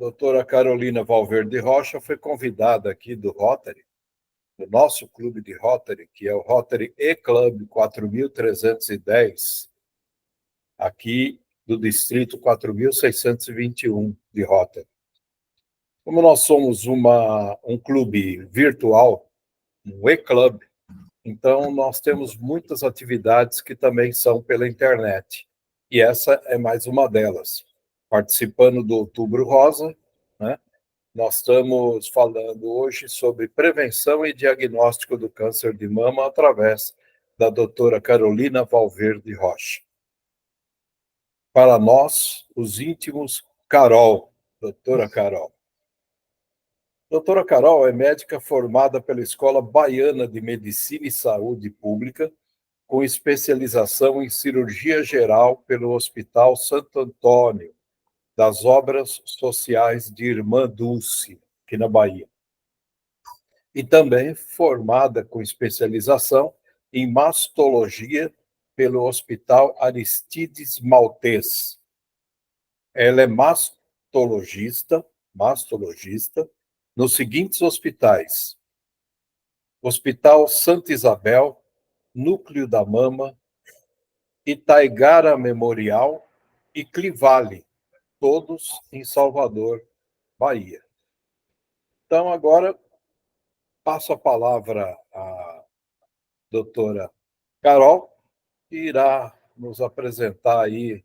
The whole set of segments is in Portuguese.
doutora Carolina Valverde Rocha foi convidada aqui do Rotary, do nosso clube de Rotary, que é o Rotary E-Club 4310, aqui do distrito 4621 de Rotary. Como nós somos um clube virtual, um E-Club, então nós temos muitas atividades que também são pela internet. E essa é mais uma delas. Participando do Outubro Rosa, né? Nós estamos falando hoje sobre prevenção e diagnóstico do câncer de mama através da doutora Carolina Valverde Rocha. Para nós, os íntimos, Carol, doutora Carol. Doutora Carol é médica formada pela Escola Baiana de Medicina e Saúde Pública, com especialização em cirurgia geral pelo Hospital Santo Antônio, das Obras Sociais de Irmã Dulce, aqui na Bahia. E também formada com especialização em mastologia pelo Hospital Aristides Maltês. Ela é mastologista nos seguintes hospitais: Hospital Santa Isabel, Núcleo da Mama, Itaigara Memorial e Clivale, todos em Salvador, Bahia. Então, agora, passo a palavra à doutora Carol, que irá nos apresentar aí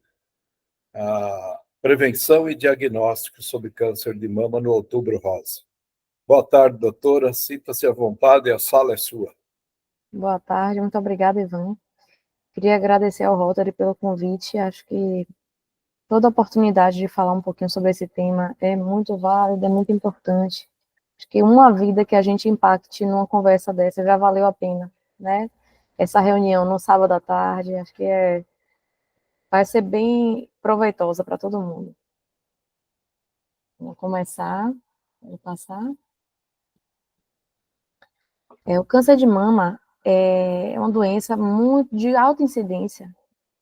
a prevenção e diagnóstico sobre câncer de mama no Outubro Rosa. Boa tarde, doutora. Sinta-se à vontade, a sala é sua. Boa tarde, muito obrigada, Ivan. Queria agradecer ao Rotary pelo convite. Acho que toda oportunidade de falar um pouquinho sobre esse tema é muito válida, é muito importante. Acho que uma vida que a gente impacte numa conversa dessa já valeu a pena, né? Essa reunião no sábado à tarde, acho que vai ser bem proveitosa para todo mundo. Vamos começar, vou passar. O câncer de mama é uma doença muito de alta incidência.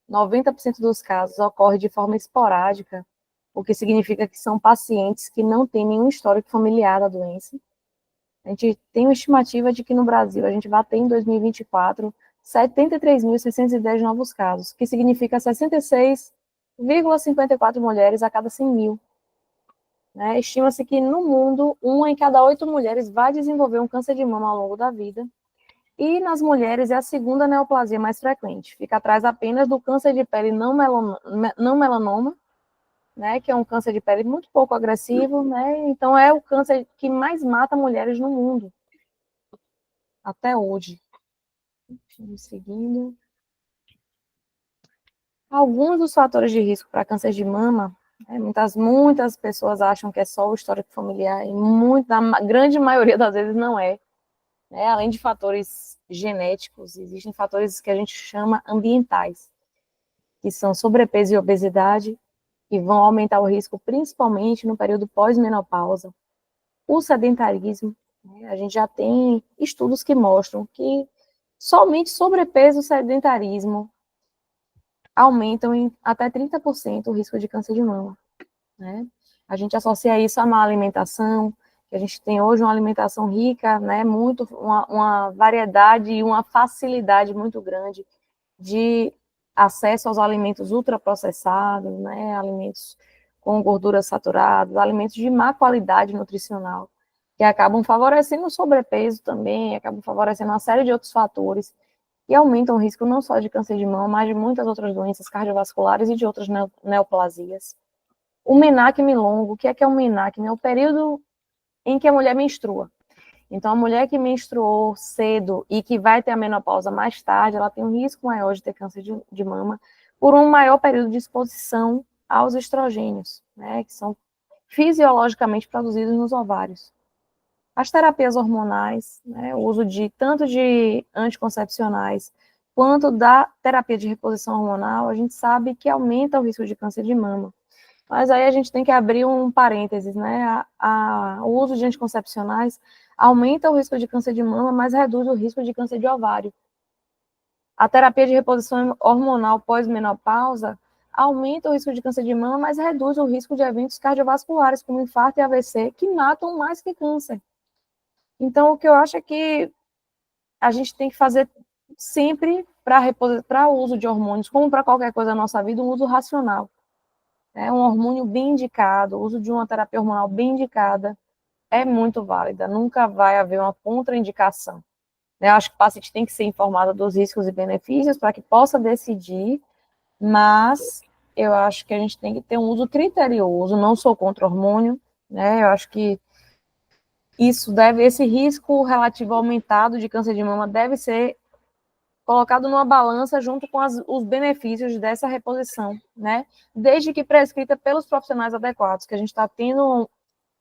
90% dos casos ocorre de forma esporádica, o que significa que são pacientes que não têm nenhum histórico familiar da doença. A gente tem uma estimativa de que no Brasil a gente vai ter em 2024 73.610 novos casos, que significa 66,54 mulheres a cada 100 mil. Né? Estima-se que no mundo, 1 em cada 8 mulheres vai desenvolver um câncer de mama ao longo da vida. E nas mulheres é a segunda neoplasia mais frequente. Fica atrás apenas do câncer de pele não melanoma, né, que é um câncer de pele muito pouco agressivo, né? Então é o câncer que mais mata mulheres no mundo até hoje. Vamos seguindo. Alguns dos fatores de risco para câncer de mama, né, muitas pessoas acham que é só o histórico familiar, e a grande maioria das vezes não é. Né? Além de fatores genéticos, existem fatores que a gente chama ambientais, que são sobrepeso e obesidade, que vão aumentar o risco principalmente no período pós-menopausa. O sedentarismo, né? A gente já tem estudos que mostram que somente sobrepeso e sedentarismo aumentam em até 30% o risco de câncer de mama. Né? A gente associa isso a má alimentação, que a gente tem hoje uma alimentação rica, né, uma variedade e uma facilidade muito grande de acesso aos alimentos ultraprocessados, né, alimentos com gorduras saturadas, alimentos de má qualidade nutricional, que acabam favorecendo o sobrepeso também, acabam favorecendo uma série de outros fatores que aumentam o risco não só de câncer de mama, mas de muitas outras doenças cardiovasculares e de outras neoplasias. O menacme longo, o que é o menacme? É o período em que a mulher menstrua. Então, a mulher que menstruou cedo e que vai ter a menopausa mais tarde, ela tem um risco maior de ter câncer de mama por um maior período de exposição aos estrogênios, né, que são fisiologicamente produzidos nos ovários. As terapias hormonais, né, o uso tanto de anticoncepcionais quanto da terapia de reposição hormonal, a gente sabe que aumenta o risco de câncer de mama. Mas aí a gente tem que abrir um parênteses, né? O uso de anticoncepcionais aumenta o risco de câncer de mama, mas reduz o risco de câncer de ovário. A terapia de reposição hormonal pós-menopausa aumenta o risco de câncer de mama, mas reduz o risco de eventos cardiovasculares, como infarto e AVC, que matam mais que câncer. Então, o que eu acho é que a gente tem que fazer sempre para o uso de hormônios, como para qualquer coisa na nossa vida, um uso racional. Um hormônio bem indicado, o uso de uma terapia hormonal bem indicada é muito válida, nunca vai haver uma contraindicação. Eu acho que o paciente tem que ser informado dos riscos e benefícios para que possa decidir, mas eu acho que a gente tem que ter um uso criterioso, não sou contra o hormônio, né? Eu acho que esse risco relativo aumentado de câncer de mama deve ser colocado numa balança junto com os benefícios dessa reposição, né? Desde que prescrita pelos profissionais adequados, que a gente está tendo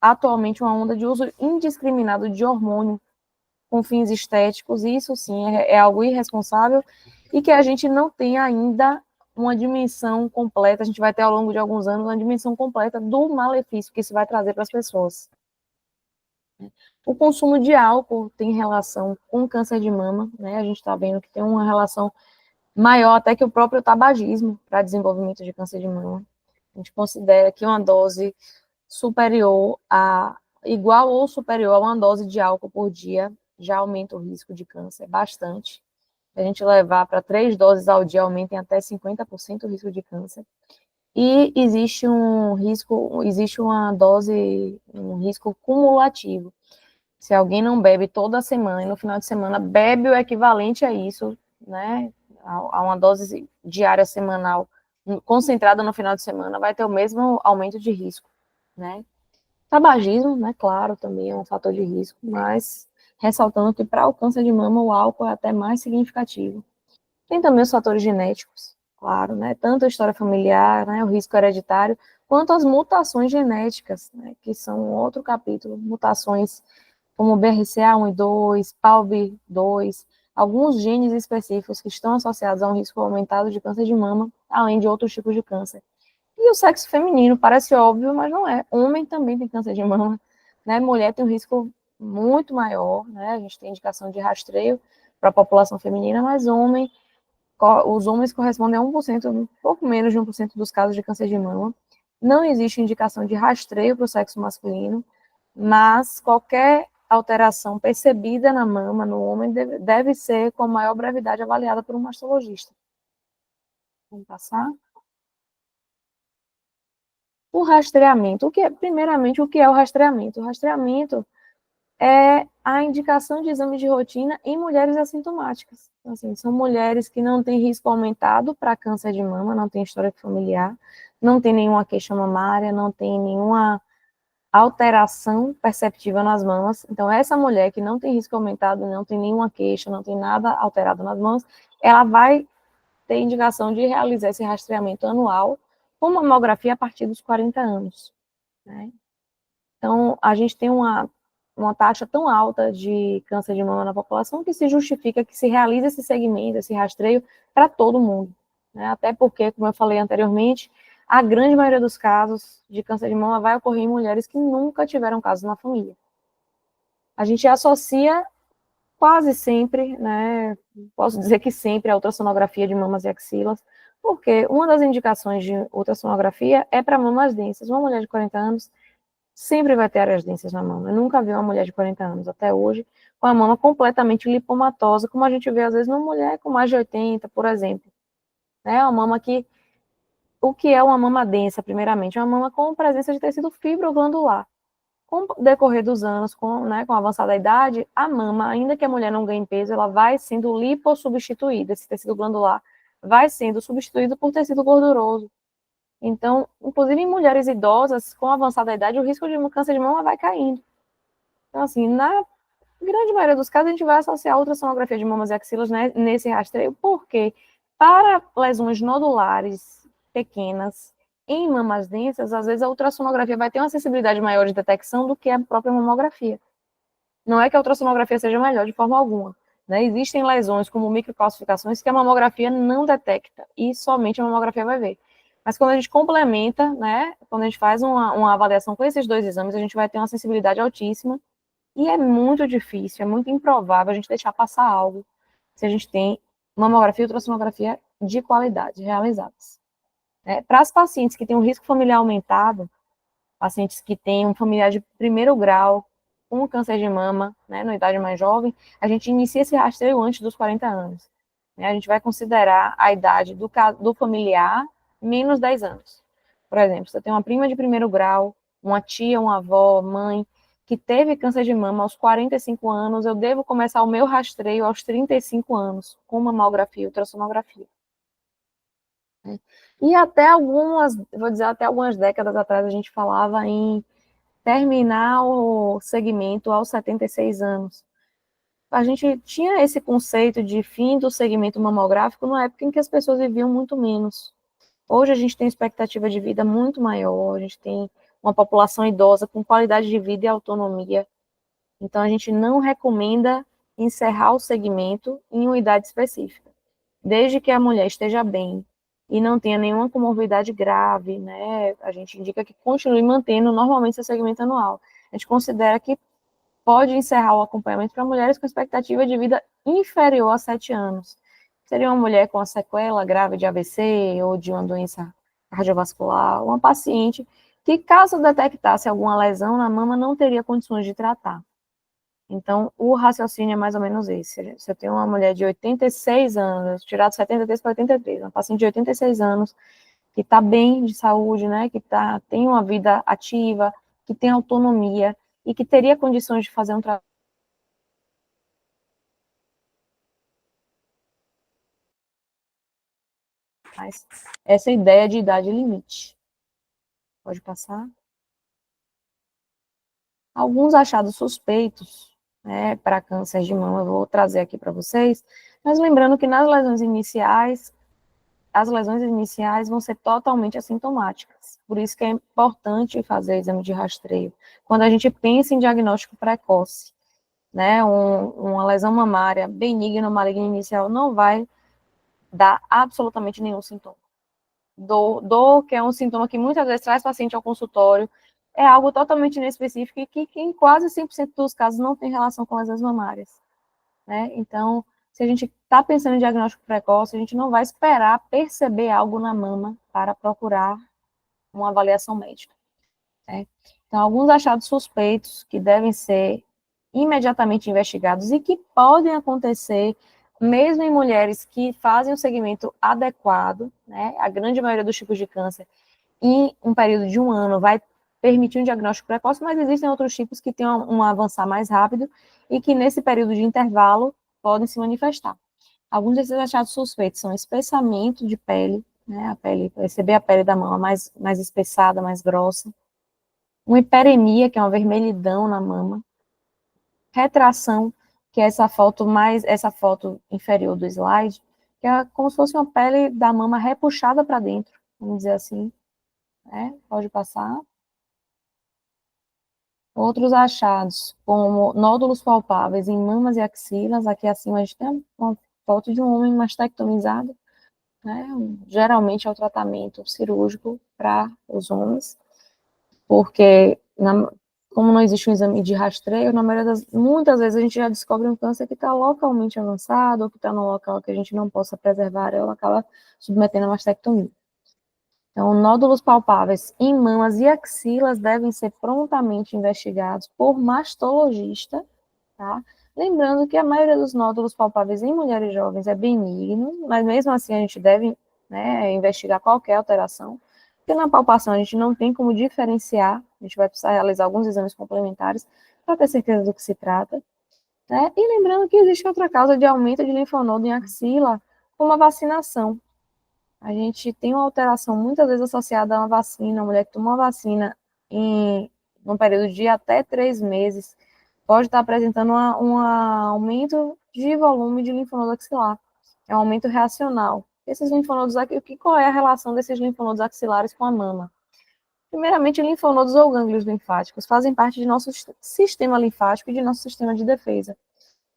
atualmente uma onda de uso indiscriminado de hormônio com fins estéticos, e isso sim é algo irresponsável e que a gente não tem ainda uma dimensão completa, a gente vai ter ao longo de alguns anos uma dimensão completa do malefício que isso vai trazer para as pessoas. O consumo de álcool tem relação com câncer de mama, né? A gente está vendo que tem uma relação maior até que o próprio tabagismo para desenvolvimento de câncer de mama. A gente considera que uma dose igual ou superior a uma dose de álcool por dia já aumenta o risco de câncer bastante. Se a gente levar para 3 doses ao dia, aumenta em até 50% o risco de câncer. E existe um risco cumulativo. Se alguém não bebe toda semana e no final de semana bebe o equivalente a isso, né, a uma dose diária semanal concentrada no final de semana, vai ter o mesmo aumento de risco, né? Tabagismo, né, claro, também é um fator de risco, mas ressaltando que para o câncer de mama o álcool é até mais significativo. Tem também os fatores genéticos, claro, né, tanto a história familiar, né, o risco hereditário, quanto as mutações genéticas, né, que são outro capítulo, mutações como BRCA1 e 2, PALB2, alguns genes específicos que estão associados a um risco aumentado de câncer de mama, além de outros tipos de câncer. E o sexo feminino, parece óbvio, mas não é. Homem também tem câncer de mama, né? Mulher tem um risco muito maior, né? A gente tem indicação de rastreio para a população feminina, mas os homens correspondem a 1%, um pouco menos de 1% dos casos de câncer de mama. Não existe indicação de rastreio para o sexo masculino, mas qualquer alteração percebida na mama no homem deve ser com maior brevidade avaliada por um mastologista. Vamos passar? O rastreamento. Primeiramente, o que é o rastreamento? O rastreamento é a indicação de exame de rotina em mulheres assintomáticas. Então, assim, são mulheres que não têm risco aumentado para câncer de mama, não tem história familiar, não tem nenhuma queixa mamária, não tem nenhuma alteração perceptível nas mamas. Então, essa mulher que não tem risco aumentado, não tem nenhuma queixa, não tem nada alterado nas mamas, ela vai ter indicação de realizar esse rastreamento anual com mamografia a partir dos 40 anos. Né? Então, a gente tem uma taxa tão alta de câncer de mama na população que se justifica que se realize esse segmento, esse rastreio para todo mundo. Né? Até porque, como eu falei anteriormente, a grande maioria dos casos de câncer de mama vai ocorrer em mulheres que nunca tiveram casos na família. A gente associa quase sempre, né, posso dizer que sempre, a ultrassonografia de mamas e axilas, porque uma das indicações de ultrassonografia é para mamas densas. Uma mulher de 40 anos sempre vai ter áreas densas na mama. Eu nunca vi uma mulher de 40 anos até hoje com a mama completamente lipomatosa, como a gente vê às vezes numa mulher com mais de 80, por exemplo. Uma mama que... O que é uma mama densa, primeiramente? É uma mama com presença de tecido fibroglandular. Com o decorrer dos anos, com a avançada idade, a mama, ainda que a mulher não ganhe peso, ela vai sendo lipossubstituída. Esse tecido glandular vai sendo substituído por tecido gorduroso. Então, inclusive em mulheres idosas, com avançada idade, o risco de câncer de mama vai caindo. Então, assim, na grande maioria dos casos, a gente vai associar a ultrassonografia de mamas e axilas, né, nesse rastreio, porque para lesões nodulares pequenas, em mamas densas, às vezes a ultrassonografia vai ter uma sensibilidade maior de detecção do que a própria mamografia. Não é que a ultrassonografia seja melhor de forma alguma. Né? Existem lesões como microcalcificações que a mamografia não detecta e somente a mamografia vai ver. Mas quando a gente complementa, né, quando a gente faz uma avaliação com esses dois exames, a gente vai ter uma sensibilidade altíssima e é muito difícil, é muito improvável a gente deixar passar algo se a gente tem mamografia e ultrassonografia de qualidade realizadas. né? Para as pacientes que têm um risco familiar aumentado, pacientes que têm um familiar de primeiro grau com câncer de mama, né, na idade mais jovem, a gente inicia esse rastreio antes dos 40 anos. Né? A gente vai considerar a idade do familiar menos 10 anos. Por exemplo, você tem uma prima de primeiro grau, uma tia, uma avó, mãe, que teve câncer de mama aos 45 anos, eu devo começar o meu rastreio aos 35 anos, com mamografia e ultrassonografia. E até algumas, vou dizer, até algumas décadas atrás, a gente falava em terminar o segmento aos 76 anos. A gente tinha esse conceito de fim do segmento mamográfico numa época em que as pessoas viviam muito menos. Hoje a gente tem expectativa de vida muito maior, a gente tem uma população idosa com qualidade de vida e autonomia. Então a gente não recomenda encerrar o segmento em uma idade específica. Desde que a mulher esteja bem e não tenha nenhuma comorbidade grave, né, a gente indica que continue mantendo normalmente seu segmento anual. A gente considera que pode encerrar o acompanhamento para mulheres com expectativa de vida inferior a 7 anos. Seria uma mulher com uma sequela grave de AVC ou de uma doença cardiovascular, uma paciente que, caso detectasse alguma lesão na mama, não teria condições de tratar. Então, o raciocínio é mais ou menos esse. Você tem uma mulher de 86 anos, tirado 73 para 83, uma paciente de 86 anos, que está bem de saúde, né, que tem uma vida ativa, que tem autonomia e que teria condições de fazer um trabalho. Essa ideia de idade limite. Pode passar. Alguns achados suspeitos, né, para câncer de mama, eu vou trazer aqui para vocês, mas lembrando que nas lesões iniciais, as lesões iniciais vão ser totalmente assintomáticas. Por isso que é importante fazer exame de rastreio. Quando a gente pensa em diagnóstico precoce, né, uma lesão mamária benigna ou maligna inicial não vai dar absolutamente nenhum sintoma. Dor, que é um sintoma que muitas vezes traz paciente ao consultório, é algo totalmente inespecífico e que em quase 100% dos casos não tem relação com lesões mamárias. Né? Então, se a gente está pensando em diagnóstico precoce, a gente não vai esperar perceber algo na mama para procurar uma avaliação médica. Né? Então, alguns achados suspeitos que devem ser imediatamente investigados e que podem acontecer mesmo em mulheres que fazem o segmento adequado, né? A grande maioria dos tipos de câncer, em um período de 1 ano, vai permitir um diagnóstico precoce, mas existem outros tipos que têm um avançar mais rápido e que nesse período de intervalo podem se manifestar. Alguns desses achados suspeitos são espessamento de pele, né, a pele, perceber a pele da mama mais espessada, mais grossa, uma hiperemia, que é uma vermelhidão na mama, retração, que é essa foto inferior do slide, que é como se fosse uma pele da mama repuxada para dentro, vamos dizer assim, né? Pode passar. Outros achados, como nódulos palpáveis em mamas e axilas, aqui acima a gente tem uma foto de um homem mastectomizado, né? Geralmente é o tratamento cirúrgico para os homens, porque como não existe um exame de rastreio, muitas vezes a gente já descobre um câncer que está localmente avançado, ou que está num local que a gente não possa preservar, ela acaba submetendo a mastectomia. Então, nódulos palpáveis em mamas e axilas devem ser prontamente investigados por mastologista, tá? Lembrando que a maioria dos nódulos palpáveis em mulheres jovens é benigno, mas mesmo assim a gente deve, né, investigar qualquer alteração, porque na palpação a gente não tem como diferenciar, a gente vai precisar realizar alguns exames complementares para ter certeza do que se trata, né? E lembrando que existe outra causa de aumento de linfonodo em axila, como a vacinação. A gente tem uma alteração muitas vezes associada a uma vacina, a mulher que toma uma vacina num período de até 3 meses, pode estar apresentando um aumento de volume de linfonodo axilar. É um aumento reacional. Esses linfonodos, qual é a relação desses linfonodos axilares com a mama? Primeiramente, linfonodos ou gânglios linfáticos fazem parte de nosso sistema linfático e de nosso sistema de defesa.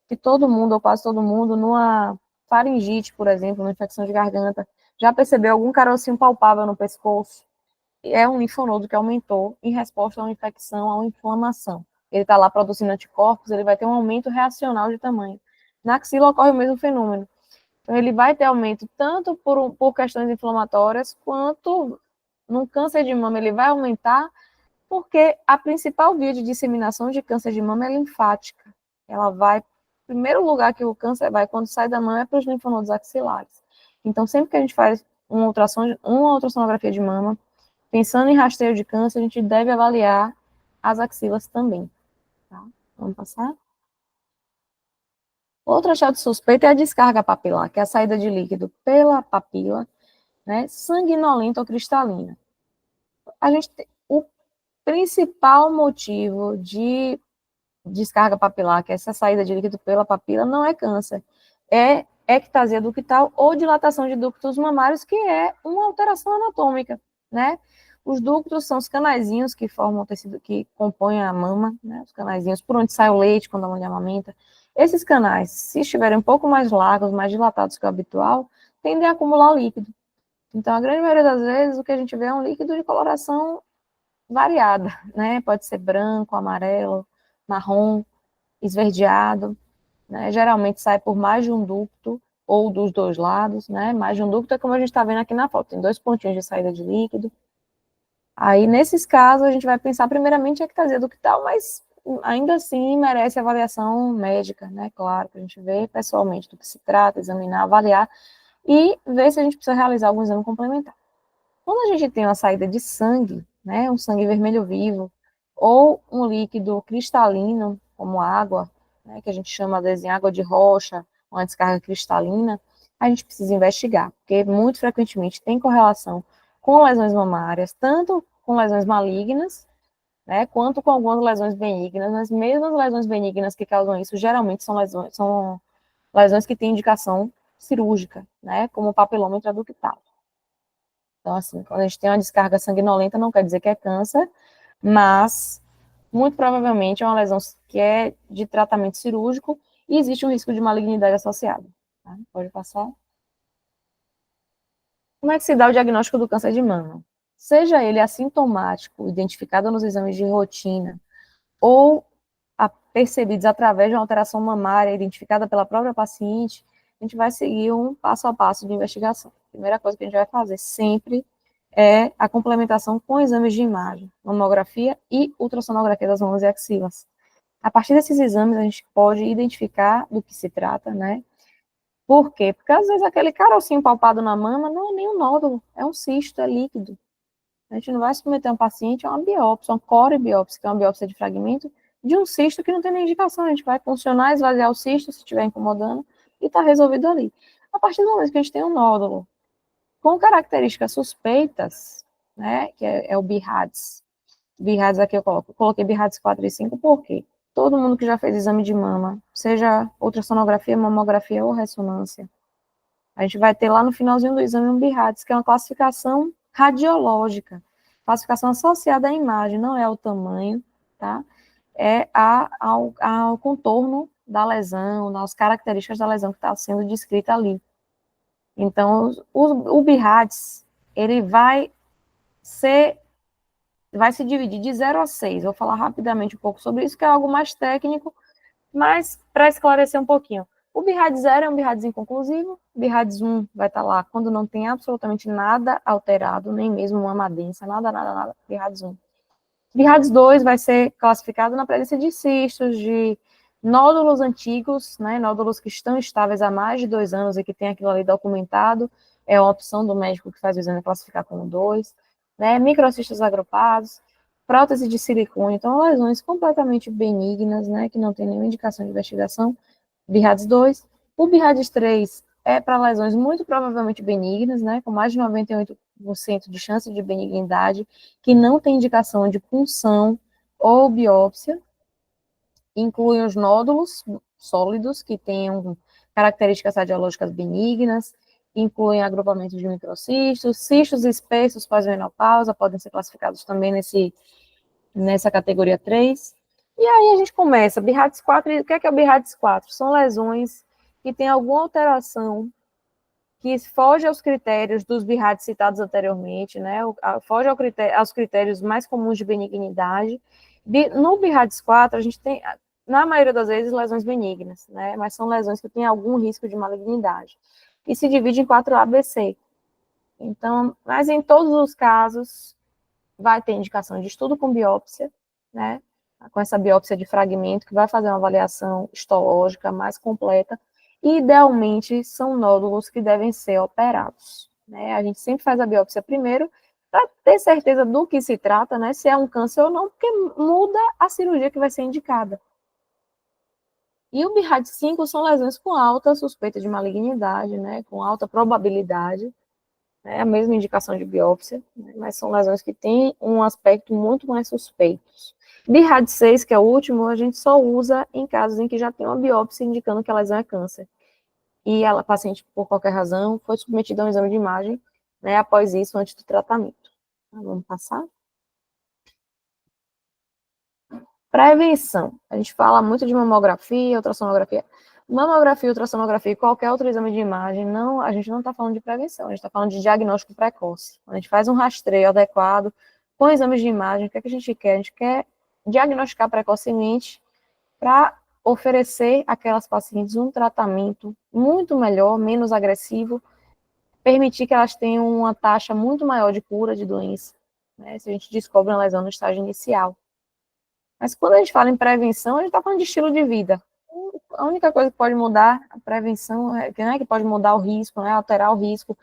Que todo mundo, ou quase todo mundo, numa faringite, por exemplo, uma infecção de garganta, já percebeu algum carocinho palpável no pescoço? É um linfonodo que aumentou em resposta a uma infecção, a uma inflamação. Ele está lá produzindo anticorpos, ele vai ter um aumento reacional de tamanho. Na axila ocorre o mesmo fenômeno. Então, ele vai ter aumento tanto por questões inflamatórias, quanto no câncer de mama ele vai aumentar, porque a principal via de disseminação de câncer de mama é linfática. Ela vai, o primeiro lugar que o câncer vai, quando sai da mama, é para os linfonodos axilares. Então, sempre que a gente faz uma ultrassonografia de mama, pensando em rastreio de câncer, a gente deve avaliar as axilas também. Tá? Vamos passar? Outro achado suspeito é a descarga papilar, que é a saída de líquido pela papila, né, sanguinolenta ou cristalina. O principal motivo de descarga papilar, que é essa saída de líquido pela papila, não é câncer, é ectasia ductal ou dilatação de ductos mamários, que é uma alteração anatômica, né? Os ductos são os canaizinhos que formam o tecido que compõem a mama, né? Os canaizinhos por onde sai o leite quando a mulher amamenta. Esses canais, se estiverem um pouco mais largos, mais dilatados que o habitual, tendem a acumular líquido. Então, a grande maioria das vezes, o que a gente vê é um líquido de coloração variada, né? Pode ser branco, amarelo, marrom, esverdeado, né? Geralmente sai por mais de um ducto ou dos dois lados, né? Mais de um ducto é como a gente está vendo aqui na foto, tem 2 pontinhos de saída de líquido. Aí, nesses casos, a gente vai pensar primeiramente em ectasia ductal, mas ainda assim merece avaliação médica, né? Claro, que a gente vê pessoalmente do que se trata, examinar, avaliar e ver se a gente precisa realizar algum exame complementar. Quando a gente tem uma saída de sangue, né, um sangue vermelho vivo, ou um líquido cristalino, como água, né, que a gente chama às vezes de água de rocha, uma descarga cristalina, a gente precisa investigar, porque muito frequentemente tem correlação com lesões mamárias, tanto com lesões malignas, né, quanto com algumas lesões benignas, mas mesmo as lesões benignas que causam isso, geralmente são lesões que têm indicação cirúrgica, né, como o papiloma intraductal. Então, assim, quando a gente tem uma descarga sanguinolenta, não quer dizer que é câncer, mas muito provavelmente é uma lesão que é de tratamento cirúrgico e existe um risco de malignidade associado. Tá? Pode passar. Como é que se dá o diagnóstico do câncer de mama? Seja ele assintomático, identificado nos exames de rotina, ou percebidos através de uma alteração mamária identificada pela própria paciente, a gente vai seguir um passo a passo de investigação. A primeira coisa que a gente vai fazer sempre é a complementação com exames de imagem, mamografia e ultrassonografia das mamas e axilas. A partir desses exames, a gente pode identificar do que se trata, né? Por quê? Porque às vezes aquele carocinho palpado na mama não é nem um nódulo, é um cisto, é líquido. A gente não vai submeter um paciente a uma biópsia, uma corebiópsia, que é uma biópsia de fragmento, de um cisto que não tem nem indicação. A gente vai funcionar, esvaziar o cisto, se estiver incomodando, e está resolvido ali. A partir do momento que a gente tem um nódulo com características suspeitas, né, que é o BIRADS. BIRADS aqui eu coloquei BIRADS 4 e 5, por quê? Todo mundo que já fez exame de mama, seja ultrassonografia, mamografia ou ressonância, a gente vai ter lá no finalzinho do exame um BIRADS, que é uma classificação radiológica, classificação associada à imagem, não é ao tamanho, tá? É ao contorno da lesão, das características da lesão que está sendo descrita ali. Então, o BIRADS, ele vai se dividir de 0 a 6. Vou falar rapidamente um pouco sobre isso, que é algo mais técnico, mas para esclarecer um pouquinho. O BIRADS 0 é um BIRADS inconclusivo, BIRADS 1 vai estar lá quando não tem absolutamente nada alterado, nem mesmo uma madença, nada, BIRADS 1. BIRADS 2 vai ser classificado na presença de cistos, de nódulos antigos, né, nódulos que estão estáveis há mais de 2 anos e que tem aquilo ali documentado, é a opção do médico que faz o exame classificar como 2, né, microcistos agrupados, prótese de silicone, então lesões completamente benignas, né, que não tem nenhuma indicação de investigação, BIRADS 2. O BIRADS 3 é para lesões muito provavelmente benignas, né, com mais de 98% de chance de benignidade, que não tem indicação de punção ou biópsia, incluem os nódulos sólidos, que tenham características radiológicas benignas, incluem agrupamento de microcistos, cistos espessos pós-menopausa, podem ser classificados também nessa categoria 3. E aí a gente começa, BIRADS 4, o que é o BIRADS 4? São lesões que têm alguma alteração que foge aos critérios dos BIRADS citados anteriormente, né? Foge aos critérios mais comuns de benignidade. No BIRADS 4, a gente tem, na maioria das vezes, lesões benignas, né? Mas são lesões que têm algum risco de malignidade. e se divide em 4 ABC. Então, mas em todos os casos, vai ter indicação de estudo com biópsia, né? Com essa biópsia de fragmento, que vai fazer uma avaliação histológica mais completa. E, idealmente, são nódulos que devem ser operados, né? A gente sempre faz a biópsia primeiro, para ter certeza do que se trata, né? Se é um câncer ou não, porque muda a cirurgia que vai ser indicada. E o BIRAD5 são lesões com alta suspeita de malignidade, né? Com alta probabilidade. É a mesma indicação de biópsia, né, mas são lesões que têm um aspecto muito mais suspeito. BIRAD6, que é o último, a gente só usa em casos em que já tem uma biópsia indicando que a lesão é câncer. E a paciente, por qualquer razão, foi submetida a um exame de imagem, né, após isso, antes do tratamento. Então, vamos passar. Prevenção. A gente fala muito de mamografia, ultrassonografia. Mamografia, ultrassonografia e qualquer outro exame de imagem, não, a gente não está falando de prevenção, a gente está falando de diagnóstico precoce. A gente faz um rastreio adequado com exames de imagem, o que é que a gente quer? A gente quer diagnosticar precocemente para oferecer àquelas pacientes um tratamento muito melhor, menos agressivo, permitir que elas tenham uma taxa muito maior de cura de doença, né, se a gente descobre uma lesão no estágio inicial. Mas quando a gente fala em prevenção, a gente está falando de estilo de vida. A única coisa que pode mudar a prevenção, que pode mudar o risco, né, alterar o risco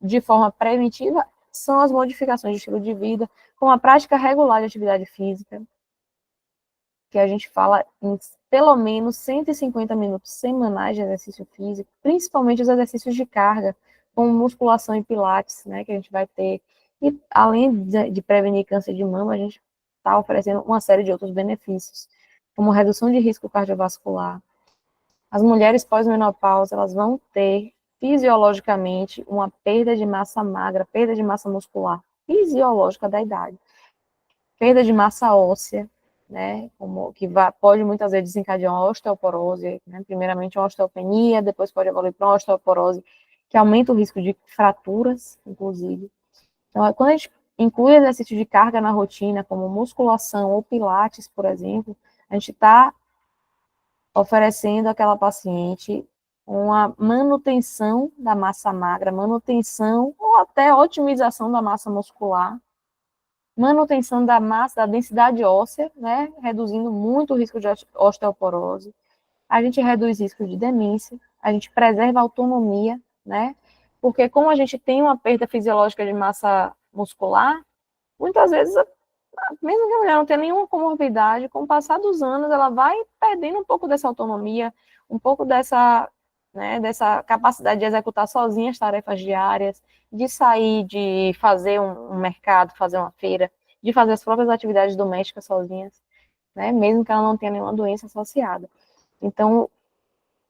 de forma preventiva, são as modificações de estilo de vida, com a prática regular de atividade física, que a gente fala em pelo menos 150 minutos semanais de exercício físico, principalmente os exercícios de carga, como musculação e pilates, né, que a gente vai ter. E além de prevenir câncer de mama, a gente está oferecendo uma série de outros benefícios, como redução de risco cardiovascular. As mulheres pós-menopausa, elas vão ter fisiologicamente uma perda de massa magra, perda de massa muscular, fisiológica da idade, perda de massa óssea, né, pode muitas vezes desencadear uma osteoporose, né, primeiramente uma osteopenia, depois pode evoluir para uma osteoporose, que aumenta o risco de fraturas, inclusive. Então, quando a gente inclui exercício de carga na rotina, como musculação ou pilates, por exemplo, a gente está oferecendo àquela paciente uma manutenção da massa magra, manutenção ou até otimização da massa muscular, manutenção da massa, da densidade óssea, né, reduzindo muito o risco de osteoporose. A gente reduz risco de demência, a gente preserva a autonomia, né, porque como a gente tem uma perda fisiológica de massa muscular, muitas vezes, mesmo que a mulher não tenha nenhuma comorbidade, com o passar dos anos, ela vai perdendo um pouco dessa autonomia, um pouco dessa, né, dessa capacidade de executar sozinha as tarefas diárias, de sair, de fazer um mercado, fazer uma feira, de fazer as próprias atividades domésticas sozinhas, né, mesmo que ela não tenha nenhuma doença associada. Então,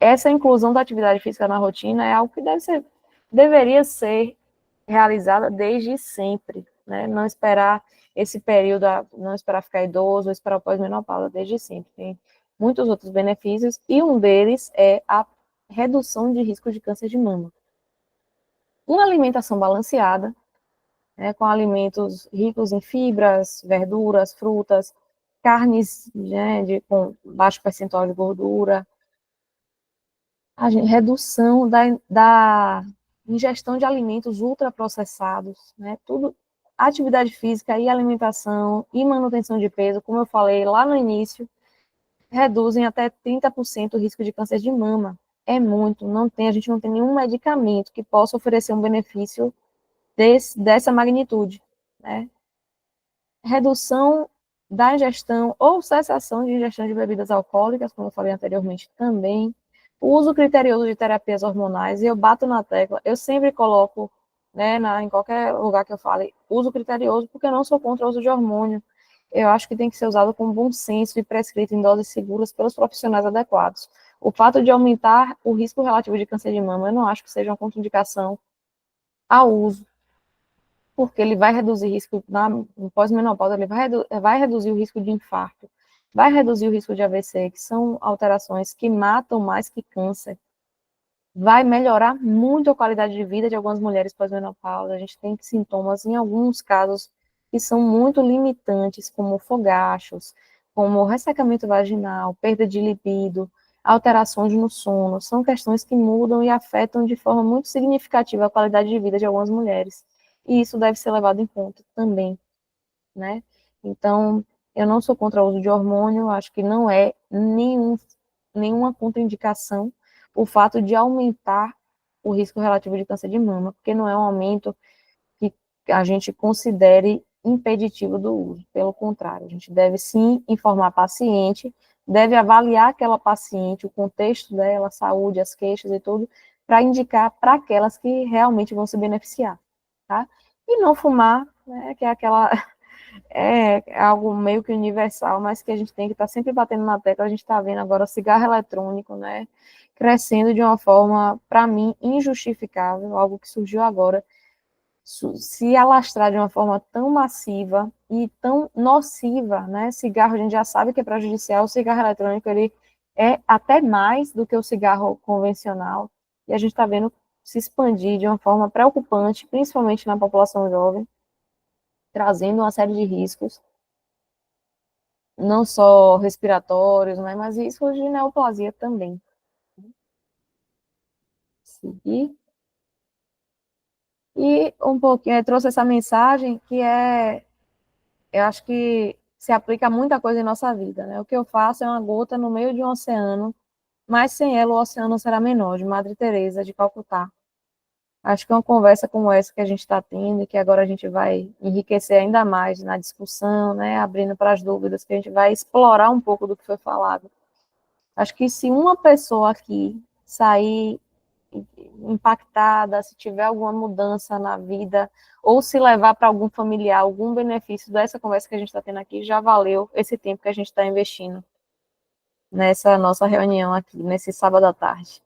essa inclusão da atividade física na rotina é algo que deveria ser realizada desde sempre, né? Não esperar esse período, não esperar ficar idoso, ou esperar o pós-menopausa, desde sempre. Tem muitos outros benefícios, e um deles é a redução de risco de câncer de mama. Uma alimentação balanceada, né, com alimentos ricos em fibras, verduras, frutas, carnes, né, com baixo percentual de gordura, redução da ingestão de alimentos ultraprocessados, né? Tudo, atividade física e alimentação e manutenção de peso, como eu falei lá no início, reduzem até 30% o risco de câncer de mama. É muito, a gente não tem nenhum medicamento que possa oferecer um benefício dessa magnitude, né? Redução da ingestão ou cessação de ingestão de bebidas alcoólicas, como eu falei anteriormente também. O uso criterioso de terapias hormonais, e eu bato na tecla, eu sempre coloco, né, em qualquer lugar que eu fale, uso criterioso, porque eu não sou contra o uso de hormônio. Eu acho que tem que ser usado com bom senso e prescrito em doses seguras pelos profissionais adequados. O fato de aumentar o risco relativo de câncer de mama, eu não acho que seja uma contraindicação ao uso, porque ele vai reduzir risco, no pós-menopausa, ele vai reduzir o risco de infarto, vai reduzir o risco de AVC, que são alterações que matam mais que câncer, vai melhorar muito a qualidade de vida de algumas mulheres pós-menopausa. A gente tem sintomas, em alguns casos, que são muito limitantes, como fogachos, como ressecamento vaginal, perda de libido, alterações no sono, são questões que mudam e afetam de forma muito significativa a qualidade de vida de algumas mulheres. E isso deve ser levado em conta também, né? Então, eu não sou contra o uso de hormônio, acho que não é nenhuma contraindicação o fato de aumentar o risco relativo de câncer de mama, porque não é um aumento que a gente considere impeditivo do uso. Pelo contrário, a gente deve sim informar a paciente, deve avaliar aquela paciente, o contexto dela, a saúde, as queixas e tudo, para indicar para aquelas que realmente vão se beneficiar, tá? E não fumar, né, que é aquela é algo meio que universal, mas que a gente tem que estar sempre batendo na tecla. A gente está vendo agora o cigarro eletrônico, né, crescendo de uma forma, para mim, injustificável, algo que surgiu agora, se alastrar de uma forma tão massiva e tão nociva, né? Cigarro a gente já sabe que é prejudicial, o cigarro eletrônico ele é até mais do que o cigarro convencional, e a gente está vendo se expandir de uma forma preocupante, principalmente na população jovem, trazendo uma série de riscos, não só respiratórios, né, mas riscos de neoplasia também. Seguir. E um pouquinho, trouxe essa mensagem que eu acho que se aplica a muita coisa em nossa vida, né? O que eu faço é uma gota no meio de um oceano, mas sem ela o oceano será menor, de Madre Teresa de Calcutá. Acho que uma conversa como essa que a gente está tendo, e que agora a gente vai enriquecer ainda mais na discussão, né, abrindo para as dúvidas, que a gente vai explorar um pouco do que foi falado. Acho que se uma pessoa aqui sair impactada, se tiver alguma mudança na vida, ou se levar para algum familiar algum benefício dessa conversa que a gente está tendo aqui, já valeu esse tempo que a gente está investindo nessa nossa reunião aqui, nesse sábado à tarde.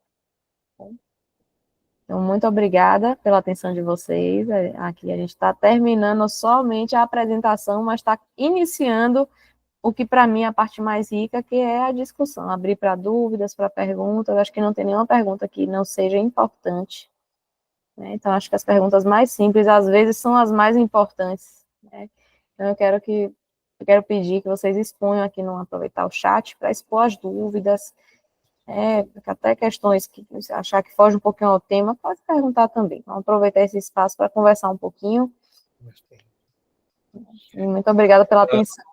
Então, muito obrigada pela atenção de vocês. Aqui a gente está terminando somente a apresentação, mas está iniciando o que para mim é a parte mais rica, que é a discussão, abrir para dúvidas, para perguntas. Eu acho que não tem nenhuma pergunta que não seja importante, né? Então, acho que as perguntas mais simples, às vezes, são as mais importantes, né? Então, eu quero pedir que vocês exponham aqui, no aproveitar o chat, para expor as dúvidas, até questões que você achar que foge um pouquinho ao tema, pode perguntar também. Vamos aproveitar esse espaço para conversar um pouquinho. E muito obrigada pela atenção.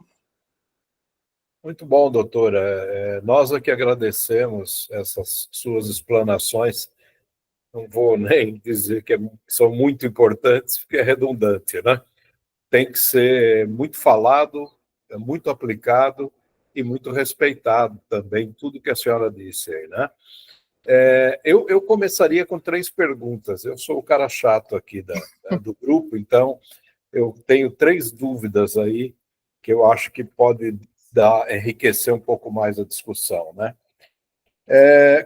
Muito bom, doutora. Nós aqui agradecemos essas suas explanações. Não vou nem dizer que são muito importantes, porque é redundante, né? Tem que ser muito falado, muito aplicado e muito respeitado também, tudo que a senhora disse aí, né? Eu começaria com 3 perguntas. Eu sou o cara chato aqui do grupo, então eu tenho 3 dúvidas aí que eu acho que pode enriquecer um pouco mais a discussão, né?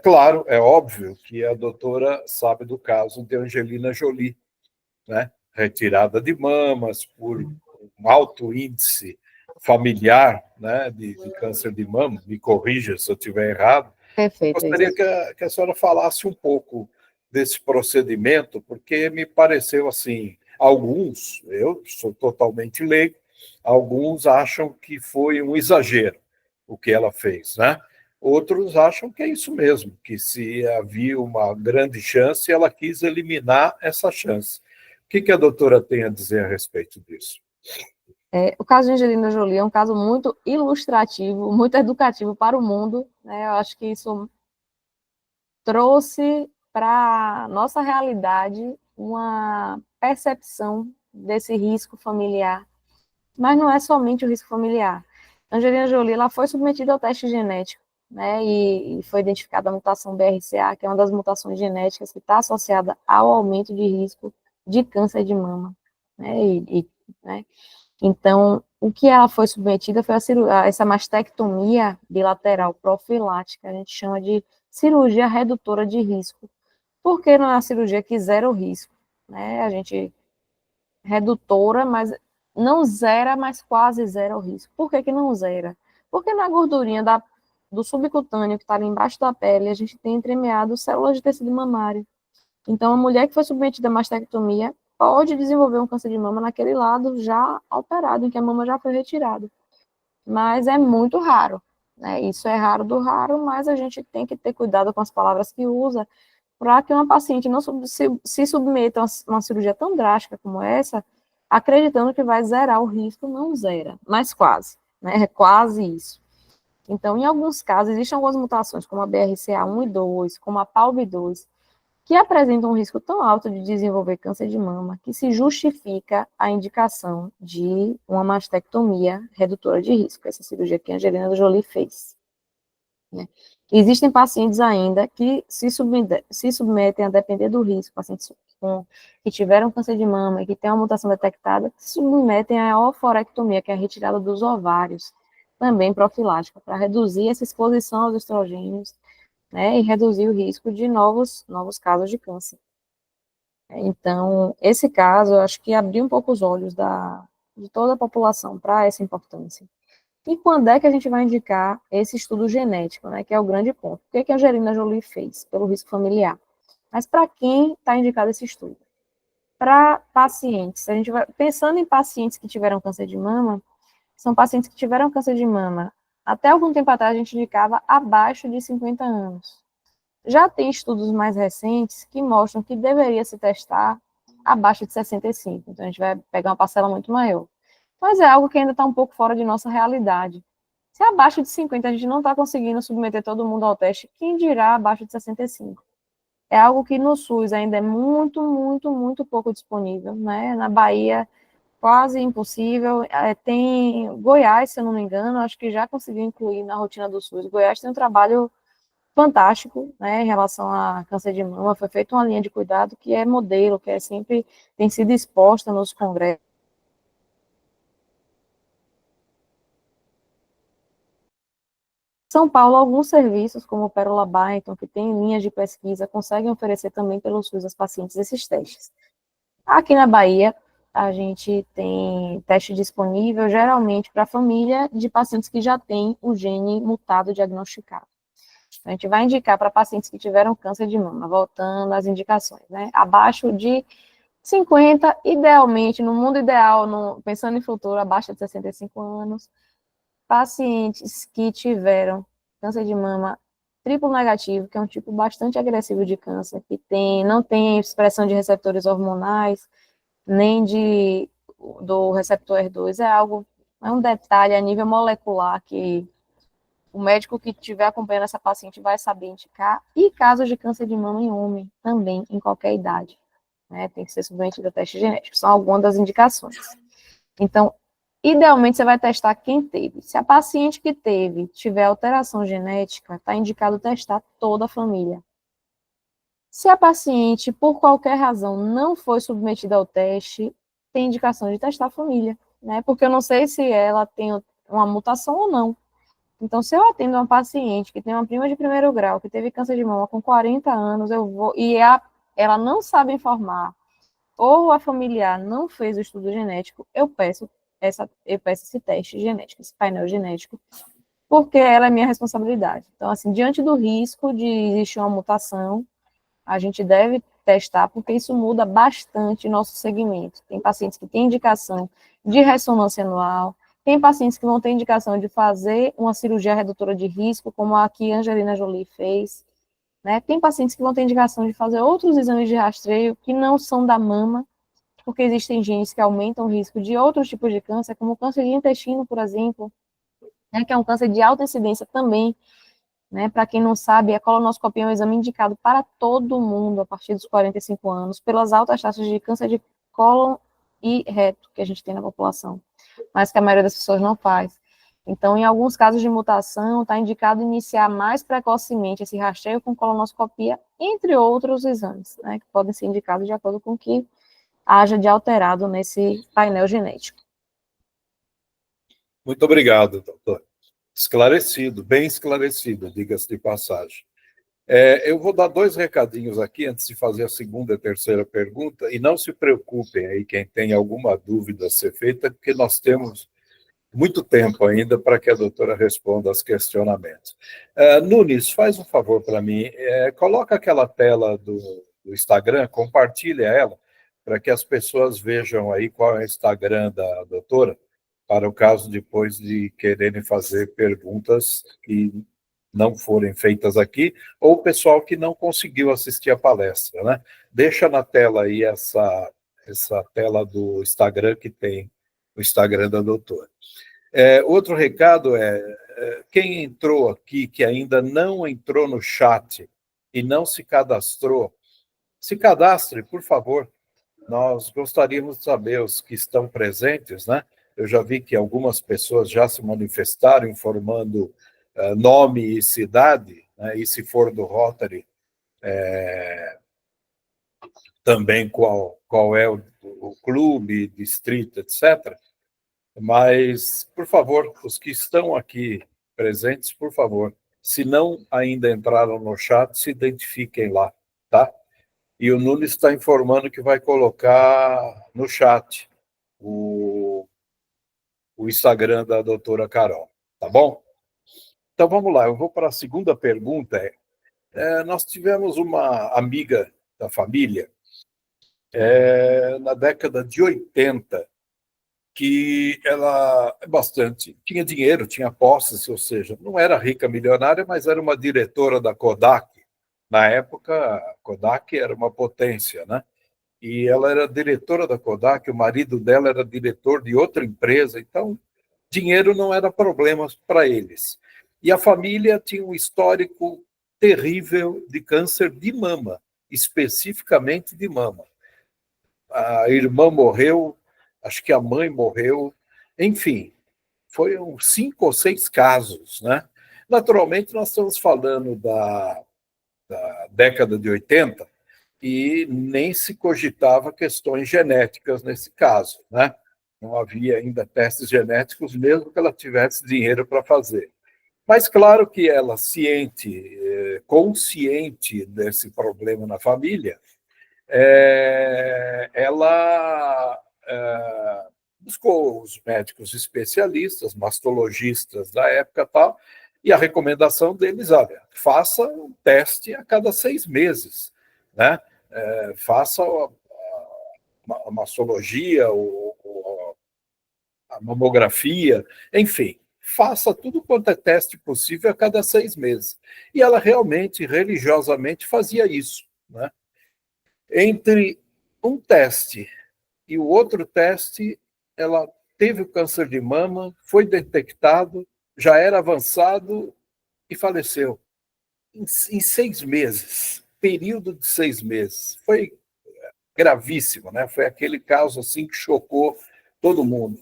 Claro, é óbvio que a doutora sabe do caso de Angelina Jolie, né? Retirada de mamas por um alto índice familiar, né, de câncer de mama. Me corrija se eu estiver errado. Perfeito. Gostaria que a senhora falasse um pouco desse procedimento, porque me pareceu assim, eu sou totalmente leigo, alguns acham que foi um exagero o que ela fez, né? Outros acham que é isso mesmo, que se havia uma grande chance, ela quis eliminar essa chance. O que a doutora tem a dizer a respeito disso? O caso de Angelina Jolie é um caso muito ilustrativo, muito educativo para o mundo, né? Eu acho que isso trouxe para a nossa realidade uma percepção desse risco familiar. Mas não é somente o risco familiar. Angelina Jolie ela foi submetida ao teste genético, né? E foi identificada a mutação BRCA, que é uma das mutações genéticas que está associada ao aumento de risco de câncer de mama, né? Né? Então, o que ela foi submetida foi essa mastectomia bilateral profilática, a gente chama de cirurgia redutora de risco. Por que não é uma cirurgia que zera o risco? Né? A gente redutora, mas não zera, mas quase zera o risco. Por que não zera? Porque na gordurinha do subcutâneo que está ali embaixo da pele, a gente tem entremeado células de tecido mamário. Então, a mulher que foi submetida à mastectomia pode desenvolver um câncer de mama naquele lado já alterado, em que a mama já foi retirada. Mas é muito raro. né? Isso é raro do raro, mas a gente tem que ter cuidado com as palavras que usa, para que uma paciente não se submeta a uma cirurgia tão drástica como essa, acreditando que vai zerar o risco, não zera, mas quase, né? É quase isso. Então, em alguns casos, existem algumas mutações, como a BRCA1 e 2, como a PALB2, que apresentam um risco tão alto de desenvolver câncer de mama que se justifica a indicação de uma mastectomia redutora de risco, essa cirurgia que a Angelina Jolie fez. Né? Existem pacientes ainda que se submetem a depender do risco, pacientes que tiveram câncer de mama e que têm uma mutação detectada, se submetem à oforectomia, que é a retirada dos ovários, também profilática, para reduzir essa exposição aos estrogênios, né, e reduzir o risco de novos casos de câncer. Então, esse caso, eu acho que abriu um pouco os olhos de toda a população para essa importância. E quando é que a gente vai indicar esse estudo genético, né, que é o grande ponto? O que a Angelina Jolie fez? Pelo risco familiar. Mas para quem está indicado esse estudo? Para pacientes, a gente vai pensando em pacientes que tiveram câncer de mama, são pacientes que tiveram câncer de mama. Até algum tempo atrás, a gente indicava abaixo de 50 anos. Já tem estudos mais recentes que mostram que deveria se testar abaixo de 65. Então, a gente vai pegar uma parcela muito maior. Mas é algo que ainda está um pouco fora de nossa realidade. Se abaixo de 50 a gente não está conseguindo submeter todo mundo ao teste, quem dirá abaixo de 65? É algo que no SUS ainda é muito, muito, muito pouco disponível, né? Na Bahia, quase impossível. Tem Goiás, se eu não me engano, acho que já conseguiu incluir na rotina do SUS. Goiás tem um trabalho fantástico, né, em relação a câncer de mama. Foi feita uma linha de cuidado que é modelo, que é sempre tem sido exposta nos congressos. São Paulo, alguns serviços, como o Pérola Byton, que tem linhas de pesquisa, conseguem oferecer também pelo SUS aos pacientes esses testes. Aqui na Bahia, a gente tem teste disponível, geralmente, para a família de pacientes que já têm o gene mutado diagnosticado. A gente vai indicar para pacientes que tiveram câncer de mama, voltando às indicações, né? Abaixo de 50, idealmente, no mundo ideal, pensando em futuro, abaixo de 65 anos, pacientes que tiveram câncer de mama triplo negativo, que é um tipo bastante agressivo de câncer, que não tem expressão de receptores hormonais, nem do receptor R2, é um detalhe a nível molecular que o médico que estiver acompanhando essa paciente vai saber indicar, e casos de câncer de mama em homem, também, em qualquer idade, né, tem que ser submetido a teste genético, são algumas das indicações. Então, idealmente, você vai testar quem teve. Se a paciente que tiver alteração genética, está indicado testar toda a família. Se a paciente, por qualquer razão, não foi submetida ao teste, tem indicação de testar a família, né, porque eu não sei se ela tem uma mutação ou não. Então, se eu atendo uma paciente que tem uma prima de primeiro grau, que teve câncer de mama com 40 anos, ela não sabe informar, ou a familiar não fez o estudo genético, eu peço esse teste genético, esse painel genético, porque ela é minha responsabilidade. Então, assim, diante do risco de existir uma mutação, a gente deve testar, porque isso muda bastante nosso segmento. Tem pacientes que têm indicação de ressonância anual, tem pacientes que vão ter indicação de fazer uma cirurgia redutora de risco, como a que a Angelina Jolie fez, né? Tem pacientes que vão ter indicação de fazer outros exames de rastreio que não são da mama, porque existem genes que aumentam o risco de outros tipos de câncer, como o câncer de intestino, por exemplo, né, que é um câncer de alta incidência também, né? Para quem não sabe, a colonoscopia é um exame indicado para todo mundo a partir dos 45 anos, pelas altas taxas de câncer de cólon e reto que a gente tem na população, mas que a maioria das pessoas não faz. Então, em alguns casos de mutação, está indicado iniciar mais precocemente esse rastreio com colonoscopia, entre outros exames, né, que podem ser indicados de acordo com o que haja de alterado nesse painel genético. Muito obrigado, doutor. Esclarecido, bem esclarecido, diga-se de passagem. Eu vou dar 2 recadinhos aqui antes de fazer a segunda e a terceira pergunta, e não se preocupem aí quem tem alguma dúvida a ser feita, porque nós temos muito tempo ainda para que a doutora responda aos questionamentos. Nunes, faz um favor para mim, coloca aquela tela do Instagram, compartilha ela, para que as pessoas vejam aí qual é o Instagram da doutora, para o caso depois de quererem fazer perguntas que não forem feitas aqui, ou o pessoal que não conseguiu assistir a palestra, né? Deixa na tela aí essa tela do Instagram que tem o Instagram da doutora. Outro recado quem entrou aqui, que ainda não entrou no chat e não se cadastrou, se cadastre, por favor. Nós gostaríamos de saber os que estão presentes, né? Eu já vi que algumas pessoas já se manifestaram informando nome e cidade, né? E se for do Rotary, também qual é o clube, distrito, etc. Mas, por favor, os que estão aqui presentes, por favor, se não ainda entraram no chat, se identifiquem lá, tá? E o Nunes está informando que vai colocar no chat o Instagram da doutora Carol, tá bom? Então, vamos lá, eu vou para a segunda pergunta. Nós tivemos uma amiga da família, na década de 80, que ela tinha dinheiro, tinha posses, ou seja, não era rica milionária, mas era uma diretora da Kodak. Na época, a Kodak era uma potência, né? E ela era diretora da Kodak, o marido dela era diretor de outra empresa, então dinheiro não era problema para eles. E a família tinha um histórico terrível de câncer de mama, especificamente de mama. A irmã morreu, acho que a mãe morreu, enfim, foram 5 ou 6 casos, né? Naturalmente, nós estamos falando da década de 80 e nem se cogitava questões genéticas nesse caso, né? Não havia ainda testes genéticos, mesmo que ela tivesse dinheiro para fazer. Mas claro que ela, consciente desse problema na família, ela buscou os médicos especialistas, mastologistas da época e tal, e a recomendação deles, olha, faça um teste a cada 6 meses, né? Faça a mastologia, a mamografia, enfim, faça tudo quanto é teste possível a cada 6 meses. E ela realmente, religiosamente, fazia isso, né? Entre um teste e o outro teste, ela teve o câncer de mama, foi detectado, já era avançado e faleceu. Em 6 meses, período de 6 meses. Foi gravíssimo, né? Foi aquele caso assim que chocou todo mundo.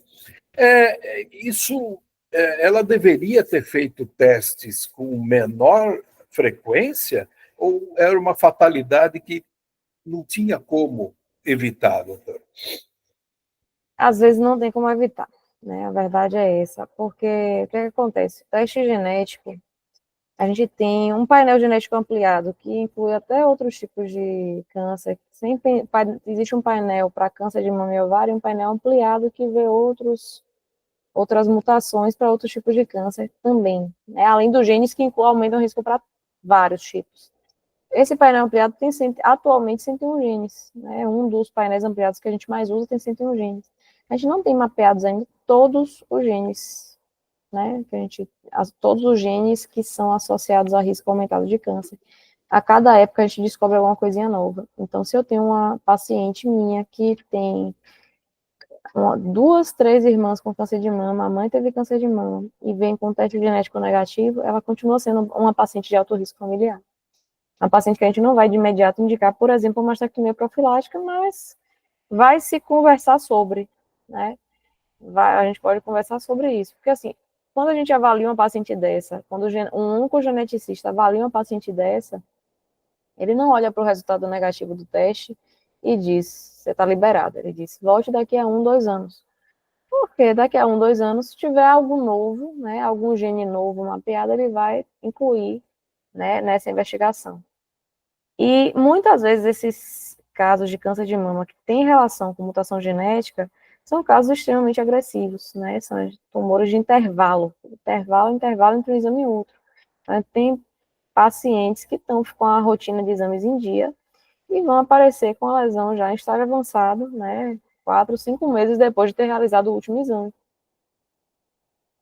Ela deveria ter feito testes com menor frequência ou era uma fatalidade que não tinha como evitar, doutor? Às vezes não tem como evitar, né? A verdade é essa, porque o que acontece? O teste genético, a gente tem um painel genético ampliado, que inclui até outros tipos de câncer. Sempre existe um painel para câncer de mama e ovário, e um painel ampliado que vê outras mutações para outros tipos de câncer também, né? Além dos genes que aumentam o risco para vários tipos. Esse painel ampliado tem atualmente 101 genes, né? Um dos painéis ampliados que a gente mais usa tem 101 genes. A gente não tem mapeados ainda todos os genes, né? Todos os genes que são associados a risco aumentado de câncer. A cada época a gente descobre alguma coisinha nova. Então, se eu tenho uma paciente minha que tem 2, 3 irmãs com câncer de mama, a mãe teve câncer de mama e vem com teste genético negativo, ela continua sendo uma paciente de alto risco familiar. Uma paciente que a gente não vai de imediato indicar, por exemplo, uma mastectomia profilática, mas vai se conversar sobre, né? A gente pode conversar sobre isso. Porque, assim, quando a gente avalia uma paciente dessa, quando um oncogeneticista avalia uma paciente dessa, ele não olha para o resultado negativo do teste e diz, você está liberada. Ele diz, volte daqui a 1, 2 anos. Porque daqui a 1, 2 anos, se tiver algo novo, né, algum gene novo mapeado, ele vai incluir, né, nessa investigação. E muitas vezes esses casos de câncer de mama que têm relação com mutação genética são casos extremamente agressivos, né? São tumores de intervalo entre um exame e outro. Então, tem pacientes que estão com a rotina de exames em dia e vão aparecer com a lesão já em estágio avançado, né? 4, 5 meses depois de ter realizado o último exame.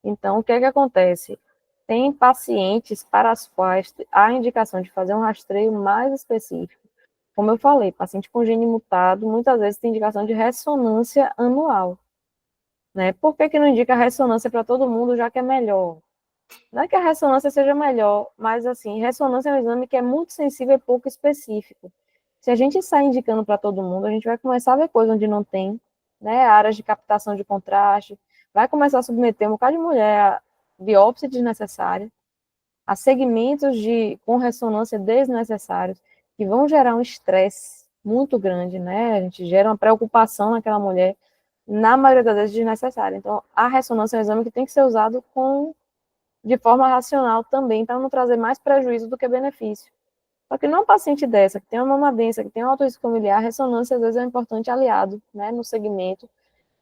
Então, o que é que acontece? Tem pacientes para as quais há indicação de fazer um rastreio mais específico. Como eu falei, paciente com gene mutado, muitas vezes tem indicação de ressonância anual, né? Por que que não indica ressonância para todo mundo, já que é melhor? Não é que a ressonância seja melhor, mas assim, ressonância é um exame que é muito sensível e pouco específico. Se a gente sai indicando para todo mundo, a gente vai começar a ver coisa onde não tem, né? Áreas de captação de contraste, vai começar a submeter um bocado de mulher a biópsia desnecessária, a segmentos com ressonância desnecessários, que vão gerar um estresse muito grande, né? A gente gera uma preocupação naquela mulher, na maioria das vezes desnecessária. Então, a ressonância é um exame que tem que ser usado de forma racional também, para não trazer mais prejuízo do que benefício. Só que não paciente dessa, que tem uma mama densa, que tem um alto risco familiar, a ressonância às vezes é um importante aliado, né, no segmento,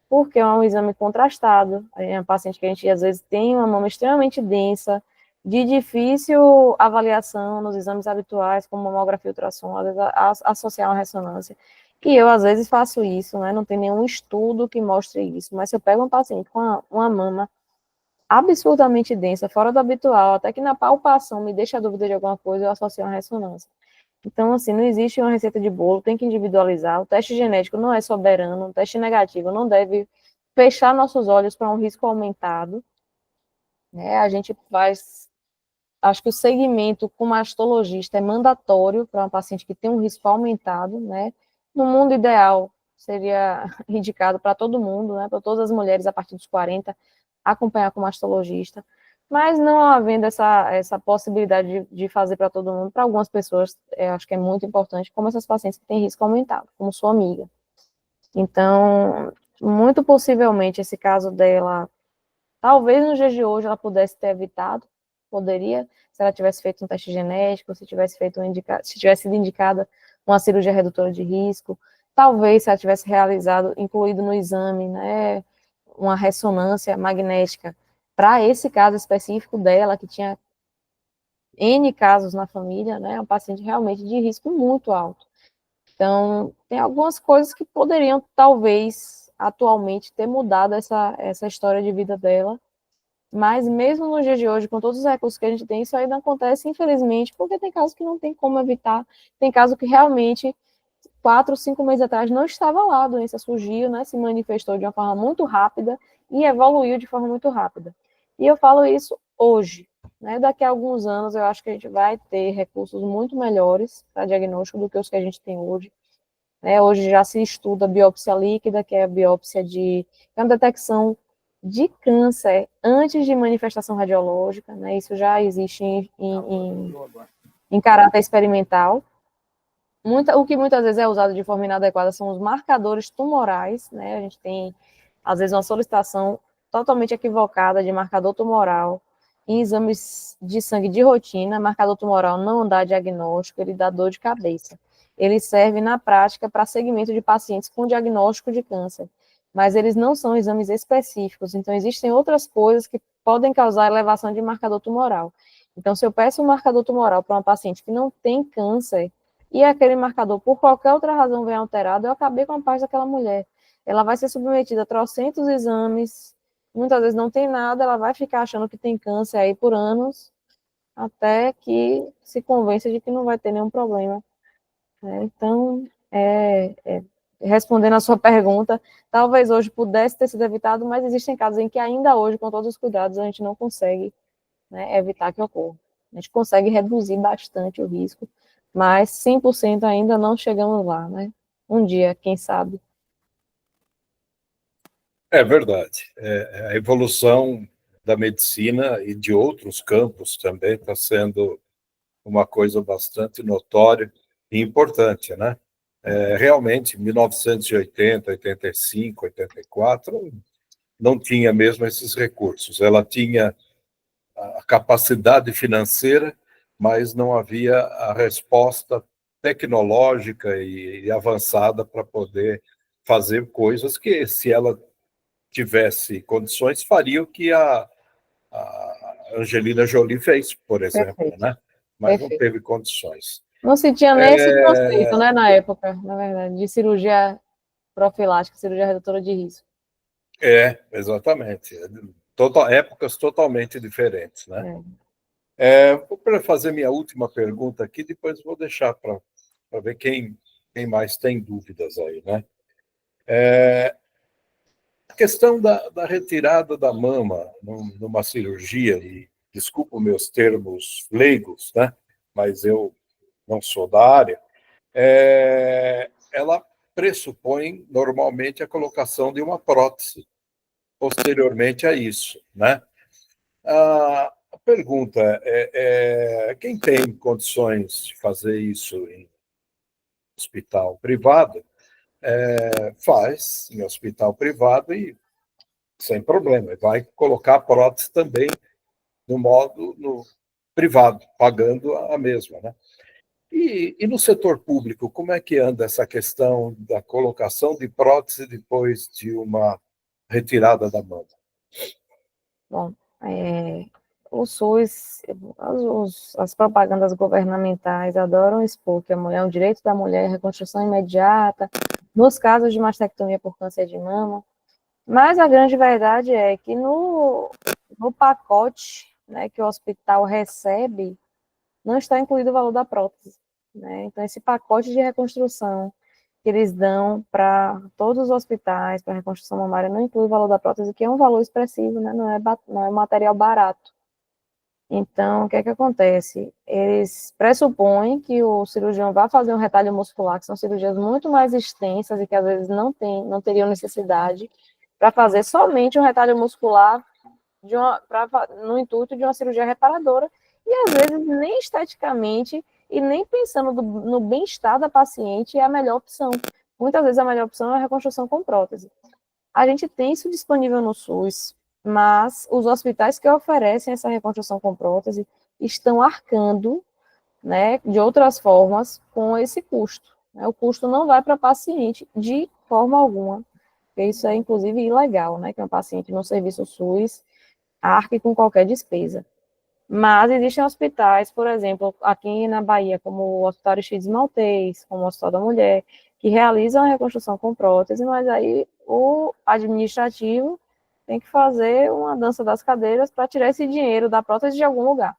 porque é um exame contrastado, é um paciente que a gente às vezes tem uma mama extremamente densa, de difícil avaliação nos exames habituais, como mamografia e ultrassom, às vezes associar uma ressonância. E eu às vezes faço isso, né, não tem nenhum estudo que mostre isso, mas se eu pego um paciente com uma mama absurdamente densa, fora do habitual, até que na palpação me deixa a dúvida de alguma coisa, eu associo a uma ressonância. Então, assim, não existe uma receita de bolo, tem que individualizar. O teste genético não é soberano, o teste negativo não deve fechar nossos olhos para um risco aumentado, né? A gente faz, acho que o segmento com mastologista é mandatório para um paciente que tem um risco aumentado, né? No mundo ideal, seria indicado para todo mundo, né? Para todas as mulheres a partir dos 40, acompanhar com mastologista, mas não havendo essa possibilidade de fazer para todo mundo, para algumas pessoas, acho que é muito importante, como essas pacientes que têm risco aumentado, como sua amiga. Então, muito possivelmente, esse caso dela, talvez nos dias de hoje ela pudesse ter evitado, poderia, se ela tivesse feito um teste genético, se tivesse se tivesse sido indicada uma cirurgia redutora de risco, talvez se ela tivesse realizado, incluído no exame, né, uma ressonância magnética para esse caso específico dela, que tinha N casos na família, né, um paciente realmente de risco muito alto. Então, tem algumas coisas que poderiam, talvez, atualmente, ter mudado essa história de vida dela, mas mesmo nos dias de hoje, com todos os recursos que a gente tem, isso ainda acontece, infelizmente, porque tem casos que não tem como evitar, tem casos que realmente 4, 5 meses atrás não estava lá, a doença surgiu, né, se manifestou de uma forma muito rápida e evoluiu de forma muito rápida. E eu falo isso hoje, né, daqui a alguns anos eu acho que a gente vai ter recursos muito melhores para diagnóstico do que os que a gente tem hoje. Né, hoje já se estuda biópsia líquida, que é a biópsia é uma detecção de câncer antes de manifestação radiológica, né, isso já existe em caráter experimental. O que muitas vezes é usado de forma inadequada são os marcadores tumorais, né? A gente tem, às vezes, uma solicitação totalmente equivocada de marcador tumoral em exames de sangue de rotina. Marcador tumoral não dá diagnóstico, ele dá dor de cabeça. Ele serve, na prática, para segmento de pacientes com diagnóstico de câncer, mas eles não são exames específicos, então existem outras coisas que podem causar elevação de marcador tumoral. Então, se eu peço um marcador tumoral para uma paciente que não tem câncer, e aquele marcador, por qualquer outra razão, vem alterado, eu acabei com a paz daquela mulher. Ela vai ser submetida a trocentos exames, muitas vezes não tem nada, ela vai ficar achando que tem câncer aí por anos, até que se convença de que não vai ter nenhum problema. Então, respondendo a sua pergunta, talvez hoje pudesse ter sido evitado, mas existem casos em que ainda hoje, com todos os cuidados, a gente não consegue, né, evitar que ocorra. A gente consegue reduzir bastante o risco, mas 100% ainda não chegamos lá, né? Um dia, quem sabe. É verdade. A evolução da medicina e de outros campos também está sendo uma coisa bastante notória e importante, né? Realmente, 1980, 85, 84, não tinha mesmo esses recursos. Ela tinha a capacidade financeira, mas não havia a resposta tecnológica e avançada para poder fazer coisas que, se ela tivesse condições, faria o que a Angelina Jolie fez, por exemplo, Perfeito, né? Mas não perfeito. teve condições. Não se tinha nem esse conceito, né, na época, na verdade, de cirurgia profilática, cirurgia redutora de risco. Exatamente. épocas totalmente diferentes, né? É. Vou fazer minha última pergunta aqui, depois vou deixar para ver quem mais tem dúvidas aí, né? A questão da retirada da mama numa cirurgia, e desculpa os meus termos leigos, né? Mas eu não sou da área, ela pressupõe normalmente a colocação de uma prótese posteriormente a isso, né? A pergunta quem tem condições de fazer isso em hospital privado, faz em hospital privado e sem problema, vai colocar a prótese também no privado, pagando a mesma, né? E no setor público, como é que anda essa questão da colocação de prótese depois de uma retirada da mama? Bom, o SUS, as propagandas governamentais adoram expor que a mulher é um direito da mulher, reconstrução imediata, nos casos de mastectomia por câncer de mama, mas a grande verdade é que no pacote, né, que o hospital recebe, não está incluído o valor da prótese, né? Então, esse pacote de reconstrução que eles dão para todos os hospitais, para reconstrução mamária, não inclui o valor da prótese, que é um valor expressivo, né? Não é material barato. Então, o que é que acontece? Eles pressupõem que o cirurgião vai fazer um retalho muscular, que são cirurgias muito mais extensas e que às vezes não teriam necessidade, para fazer somente um retalho muscular no intuito de uma cirurgia reparadora, e às vezes nem esteticamente e nem pensando no bem-estar da paciente é a melhor opção. Muitas vezes a melhor opção é a reconstrução com prótese. A gente tem isso disponível no SUS, mas os hospitais que oferecem essa reconstrução com prótese estão arcando, né, de outras formas com esse custo. Né? O custo não vai para a paciente de forma alguma, porque isso é inclusive ilegal, né, que um paciente no serviço SUS arque com qualquer despesa. Mas existem hospitais, por exemplo, aqui na Bahia, como o Hospital Aristides Maltês, como o Hospital da Mulher, que realizam a reconstrução com prótese, mas aí o administrativo tem que fazer uma dança das cadeiras para tirar esse dinheiro da prótese de algum lugar,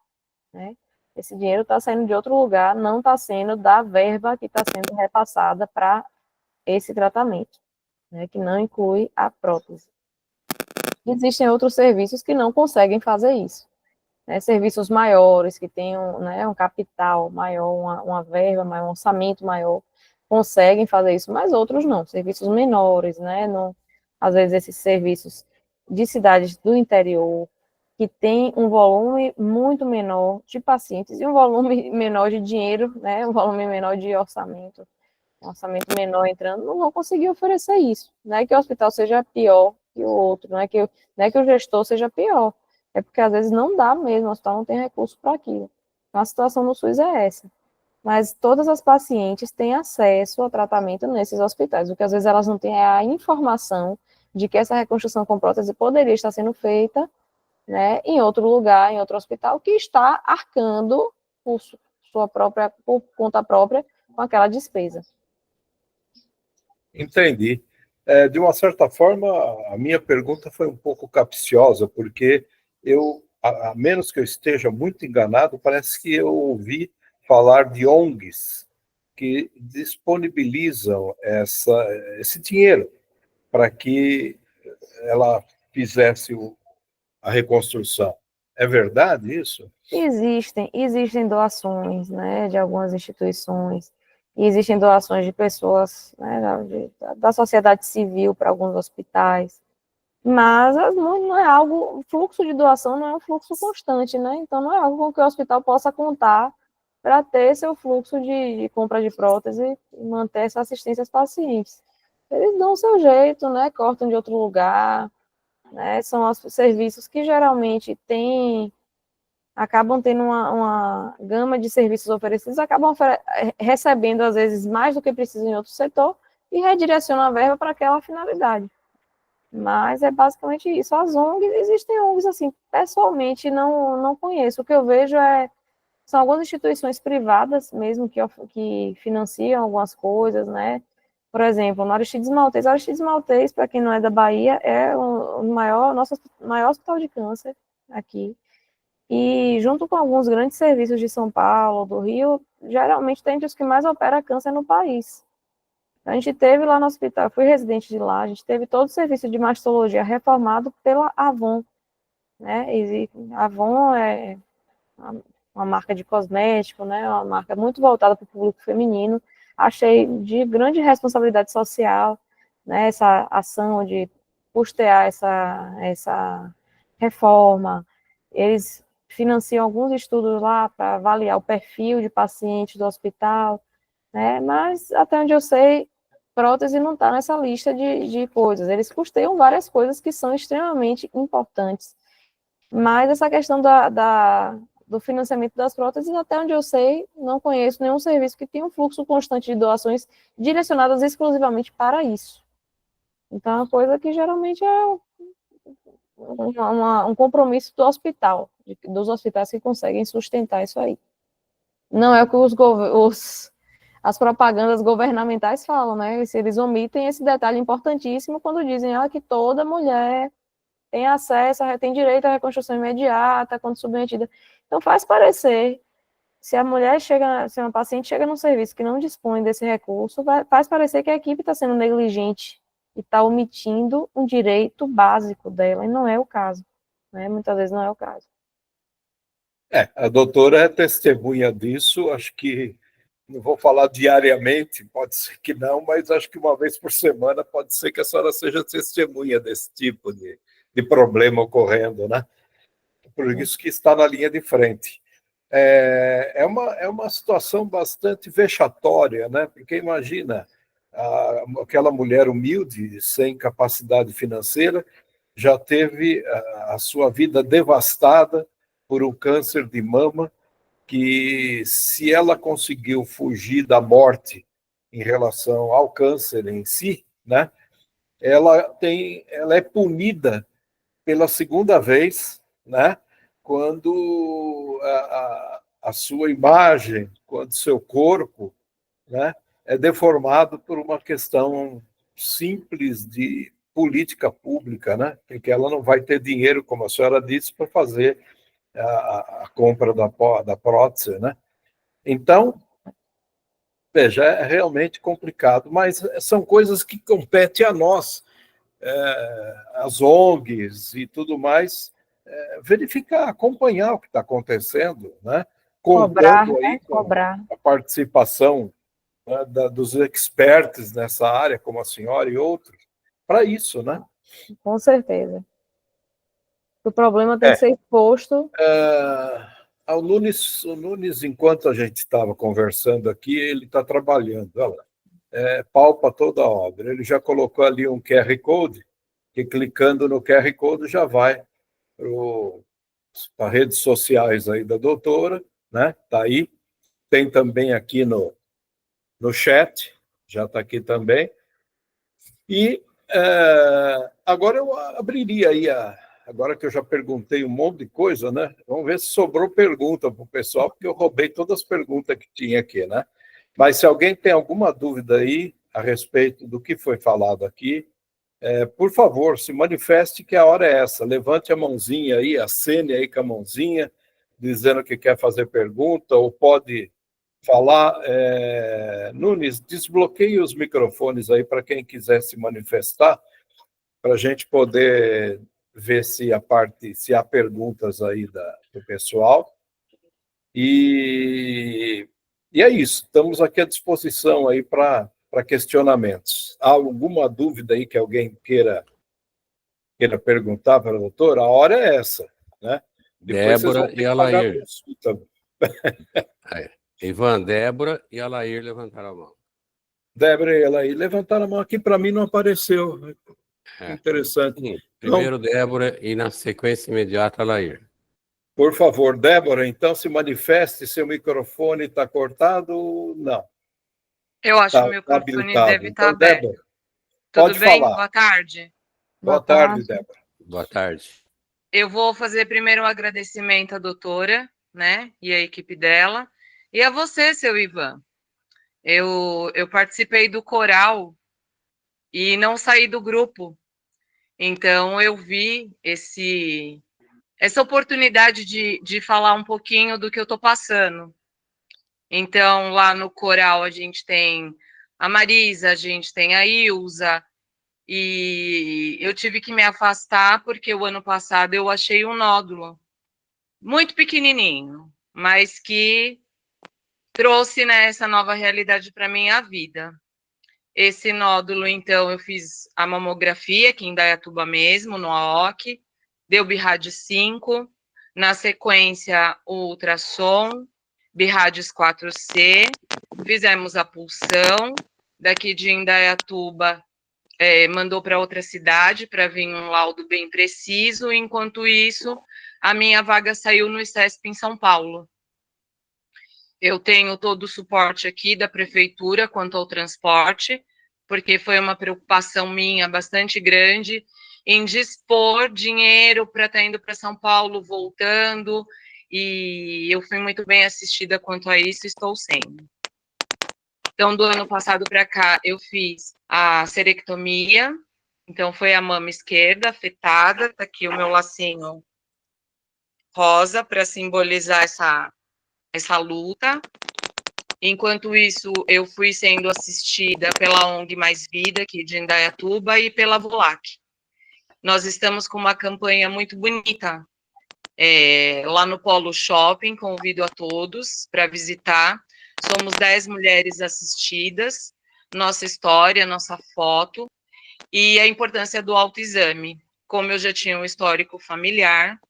né? Esse dinheiro está saindo de outro lugar, não está sendo da verba que está sendo repassada para esse tratamento, né, que não inclui a prótese. Existem outros serviços que não conseguem fazer isso. Né, serviços maiores, que tenham, né, um capital maior, uma verba maior, um orçamento maior, conseguem fazer isso, mas outros não. Serviços menores, né, não, às vezes esses serviços de cidades do interior, que tem um volume muito menor de pacientes e um volume menor de dinheiro, né, um volume menor de orçamento, um orçamento menor entrando, não vão conseguir oferecer isso. Não é que o hospital seja pior que o outro, não é que o gestor seja pior, é porque às vezes não dá mesmo, o hospital não tem recurso para aquilo. Então, a situação no SUS é essa. Mas todas as pacientes têm acesso a tratamento nesses hospitais, o que às vezes elas não têm é a informação de que essa reconstrução com prótese poderia estar sendo feita, né, em outro lugar, em outro hospital, que está arcando por conta própria com aquela despesa. Entendi. De uma certa forma, a minha pergunta foi um pouco capciosa, porque a menos que eu esteja muito enganado, parece que eu ouvi falar de ONGs que disponibilizam esse dinheiro para que ela fizesse a reconstrução. É verdade isso? Existem doações, né, de algumas instituições, e existem doações de pessoas, né, da sociedade civil para alguns hospitais, mas não é algo, o fluxo de doação não é um fluxo constante, né, então não é algo com que o hospital possa contar para ter seu fluxo de compra de prótese e manter essa assistência aos pacientes. Eles dão o seu jeito, né, cortam de outro lugar, né, são os serviços que geralmente acabam tendo uma gama de serviços oferecidos, acabam recebendo, às vezes, mais do que precisam em outro setor e redirecionam a verba para aquela finalidade. Mas é basicamente isso. As ONGs, existem ONGs, assim, pessoalmente não conheço. O que eu vejo são algumas instituições privadas mesmo que financiam algumas coisas, né? Por exemplo, no Aristides Maltês, para quem não é da Bahia, é nosso maior hospital de câncer aqui. E junto com alguns grandes serviços de São Paulo, do Rio, geralmente tem entre os que mais opera câncer no país. A gente teve lá no hospital, fui residente de lá, a gente teve todo o serviço de mastologia reformado pela Avon, né? E a Avon é uma marca de cosmético, né? Uma marca muito voltada para o público feminino. Achei de grande responsabilidade social, né? Essa ação de custear essa reforma. Eles financiam alguns estudos lá para avaliar o perfil de pacientes do hospital, né? Mas até onde eu sei, prótese não está nessa lista de coisas. Eles custeiam várias coisas que são extremamente importantes. Mas essa questão do financiamento das próteses, até onde eu sei, não conheço nenhum serviço que tenha um fluxo constante de doações direcionadas exclusivamente para isso. Então, é uma coisa que geralmente é um compromisso do hospital, dos hospitais que conseguem sustentar isso aí. Não é o que as propagandas governamentais falam, né? Eles omitem esse detalhe importantíssimo quando dizem que toda mulher tem acesso, tem direito à reconstrução imediata, quando submetida. Então, faz parecer, se uma paciente chega num serviço que não dispõe desse recurso, faz parecer que a equipe está sendo negligente e está omitindo um direito básico dela, e não é o caso, né? Muitas vezes não é o caso. A doutora é testemunha disso, acho que, não vou falar diariamente, pode ser que não, mas acho que uma vez por semana pode ser que a senhora seja testemunha desse tipo de problema ocorrendo, né? Por isso que está na linha de frente. É uma situação bastante vexatória, né? Porque imagina, aquela mulher humilde, sem capacidade financeira, já teve a sua vida devastada por um câncer de mama, que se ela conseguiu fugir da morte em relação ao câncer em si, né? Ela é punida pela segunda vez, né? Quando a sua imagem, quando seu corpo, né, é deformado por uma questão simples de política pública, né? Porque ela não vai ter dinheiro, como a senhora disse, para fazer a compra da prótese, né? Então, veja, é realmente complicado, mas são coisas que competem a nós, as ONGs e tudo mais, verificar, acompanhar o que está acontecendo, né? Cobrar, Contando aí né? com Cobrar. a participação, né, dos experts nessa área, como a senhora e outros, para isso, né? Com certeza. O problema tem que ser exposto. O Nunes, enquanto a gente estava conversando aqui, ele está trabalhando, olha lá, palpa toda a obra. Ele já colocou ali um QR Code, que clicando no QR Code já vai para as redes sociais aí da doutora, né? Está aí. Tem também aqui no chat, já está aqui também. E agora eu abriria aí, agora que eu já perguntei um monte de coisa, né? Vamos ver se sobrou pergunta para o pessoal, porque eu roubei todas as perguntas que tinha aqui, né? Mas se alguém tem alguma dúvida aí a respeito do que foi falado aqui, por favor, se manifeste, que a hora é essa. Levante a mãozinha aí, acene aí com a mãozinha, dizendo que quer fazer pergunta, ou pode falar. Nunes, desbloqueie os microfones aí para quem quiser se manifestar, para a gente poder ver se há perguntas aí do pessoal. E é isso, estamos aqui à disposição aí para questionamentos. Há alguma dúvida aí que alguém queira perguntar para a doutora? A hora é essa, né? Depois vocês vão Débora ter e que pagar a Alair. consulta. Ivan, Débora e Alair levantaram a mão. Débora e Alair levantaram a mão aqui, para mim não apareceu. Interessante. Sim, primeiro Débora e na sequência imediata Alair. Por favor, Débora, então se manifeste, seu microfone está cortado? Não. Eu acho que o Tá microfone habilitado. deve estar Então, aberto. Débora, Tudo pode bem? falar. Boa tarde. Boa tarde, Débora. Boa tarde. Eu vou fazer primeiro um agradecimento à doutora, né, e à equipe dela, e a você, seu Ivan. Eu participei do coral e não saí do grupo. Então, eu vi essa oportunidade de falar um pouquinho do que eu estou passando. Então, lá no coral, a gente tem a Marisa, a gente tem a Ilza, e eu tive que me afastar porque o ano passado eu achei um nódulo muito pequenininho, mas que trouxe, né, essa nova realidade para minha vida. Esse nódulo, então, eu fiz a mamografia aqui em Indaiatuba mesmo, no AOC, deu BIRAD 5, na sequência o ultrassom, BIRADs 4C, fizemos a pulsão, daqui de Indaiatuba mandou para outra cidade para vir um laudo bem preciso, enquanto isso, a minha vaga saiu no ICESP em São Paulo. Eu tenho todo o suporte aqui da prefeitura quanto ao transporte, porque foi uma preocupação minha bastante grande em dispor dinheiro para estar indo para São Paulo, voltando, e eu fui muito bem assistida quanto a isso, estou sendo. Então, do ano passado para cá, eu fiz a serectomia, então foi a mama esquerda afetada, está aqui o meu lacinho rosa para simbolizar essa luta. Enquanto isso, eu fui sendo assistida pela ONG Mais Vida, aqui de Indaiatuba, e pela VOLAC. Nós estamos com uma campanha muito bonita lá no Polo Shopping, convido a todos para visitar. Somos 10 mulheres assistidas, nossa história, nossa foto, e a importância do autoexame. Como eu já tinha um histórico familiar,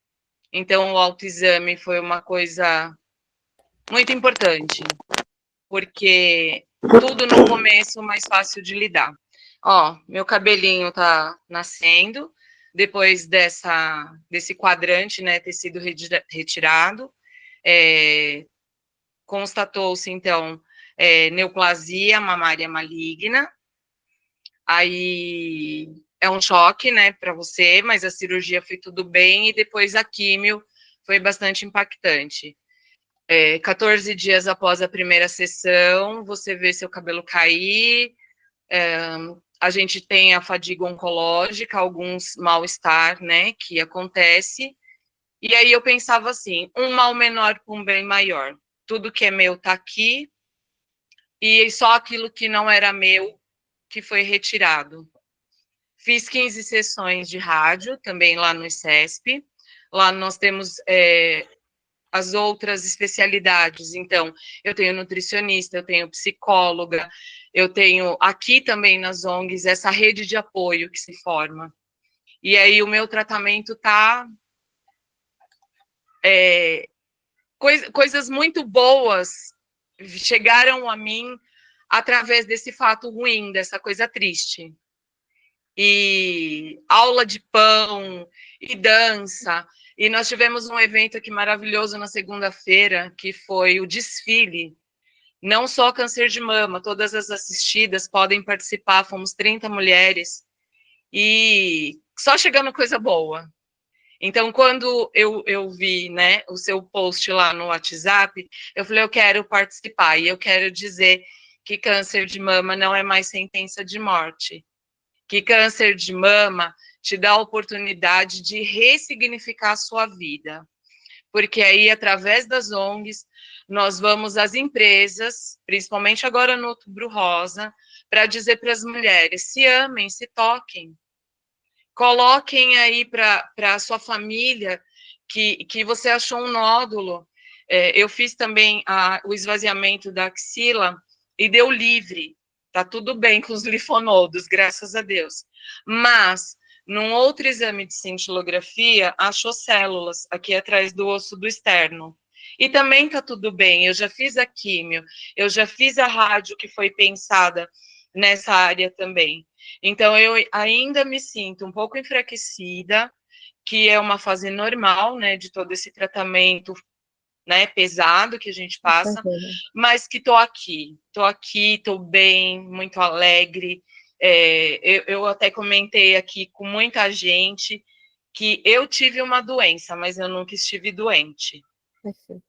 então o autoexame foi uma coisa muito importante, porque tudo no começo mais fácil de lidar. Ó, meu cabelinho tá nascendo, depois desse quadrante, né, ter sido retirado, constatou-se, então, neoplasia mamária maligna, aí é um choque, né, para você, mas a cirurgia foi tudo bem, e depois a químio foi bastante impactante. 14 dias após a primeira sessão, você vê seu cabelo cair, a gente tem a fadiga oncológica, alguns mal-estar, né, que acontece, e aí eu pensava assim, um mal menor para um bem maior, tudo que é meu está aqui, e só aquilo que não era meu, que foi retirado. Fiz 15 sessões de rádio, também lá no ICESP, lá nós temos as outras especialidades, então, eu tenho nutricionista, eu tenho psicóloga, eu tenho aqui também nas ONGs essa rede de apoio que se forma. E aí o meu tratamento tá coisas muito boas chegaram a mim através desse fato ruim, dessa coisa triste. E aula de pão, e dança, e nós tivemos um evento aqui maravilhoso na segunda-feira, que foi o desfile, não só câncer de mama, todas as assistidas podem participar, fomos 30 mulheres, e só chegando coisa boa. Então, quando eu vi, né, o seu post lá no WhatsApp, eu falei, eu quero participar, e eu quero dizer que câncer de mama não é mais sentença de morte, que câncer de mama te dá a oportunidade de ressignificar a sua vida, porque aí, através das ONGs, nós vamos às empresas, principalmente agora no Outubro Rosa, para dizer para as mulheres, se amem, se toquem, coloquem aí para a sua família que você achou um nódulo. Eu fiz também o esvaziamento da axila e deu livre, tá tudo bem com os linfonodos, graças a Deus. Mas, num outro exame de cintilografia, achou células aqui atrás do osso do externo. E também tá tudo bem, eu já fiz a químio, eu já fiz a rádio que foi pensada nessa área também. Então, eu ainda me sinto um pouco enfraquecida, que é uma fase normal, né, de todo esse tratamento, né, pesado que a gente passa, mas que tô aqui, tô bem, muito alegre. Eu até comentei aqui com muita gente que eu tive uma doença, mas eu nunca estive doente. Perfeito.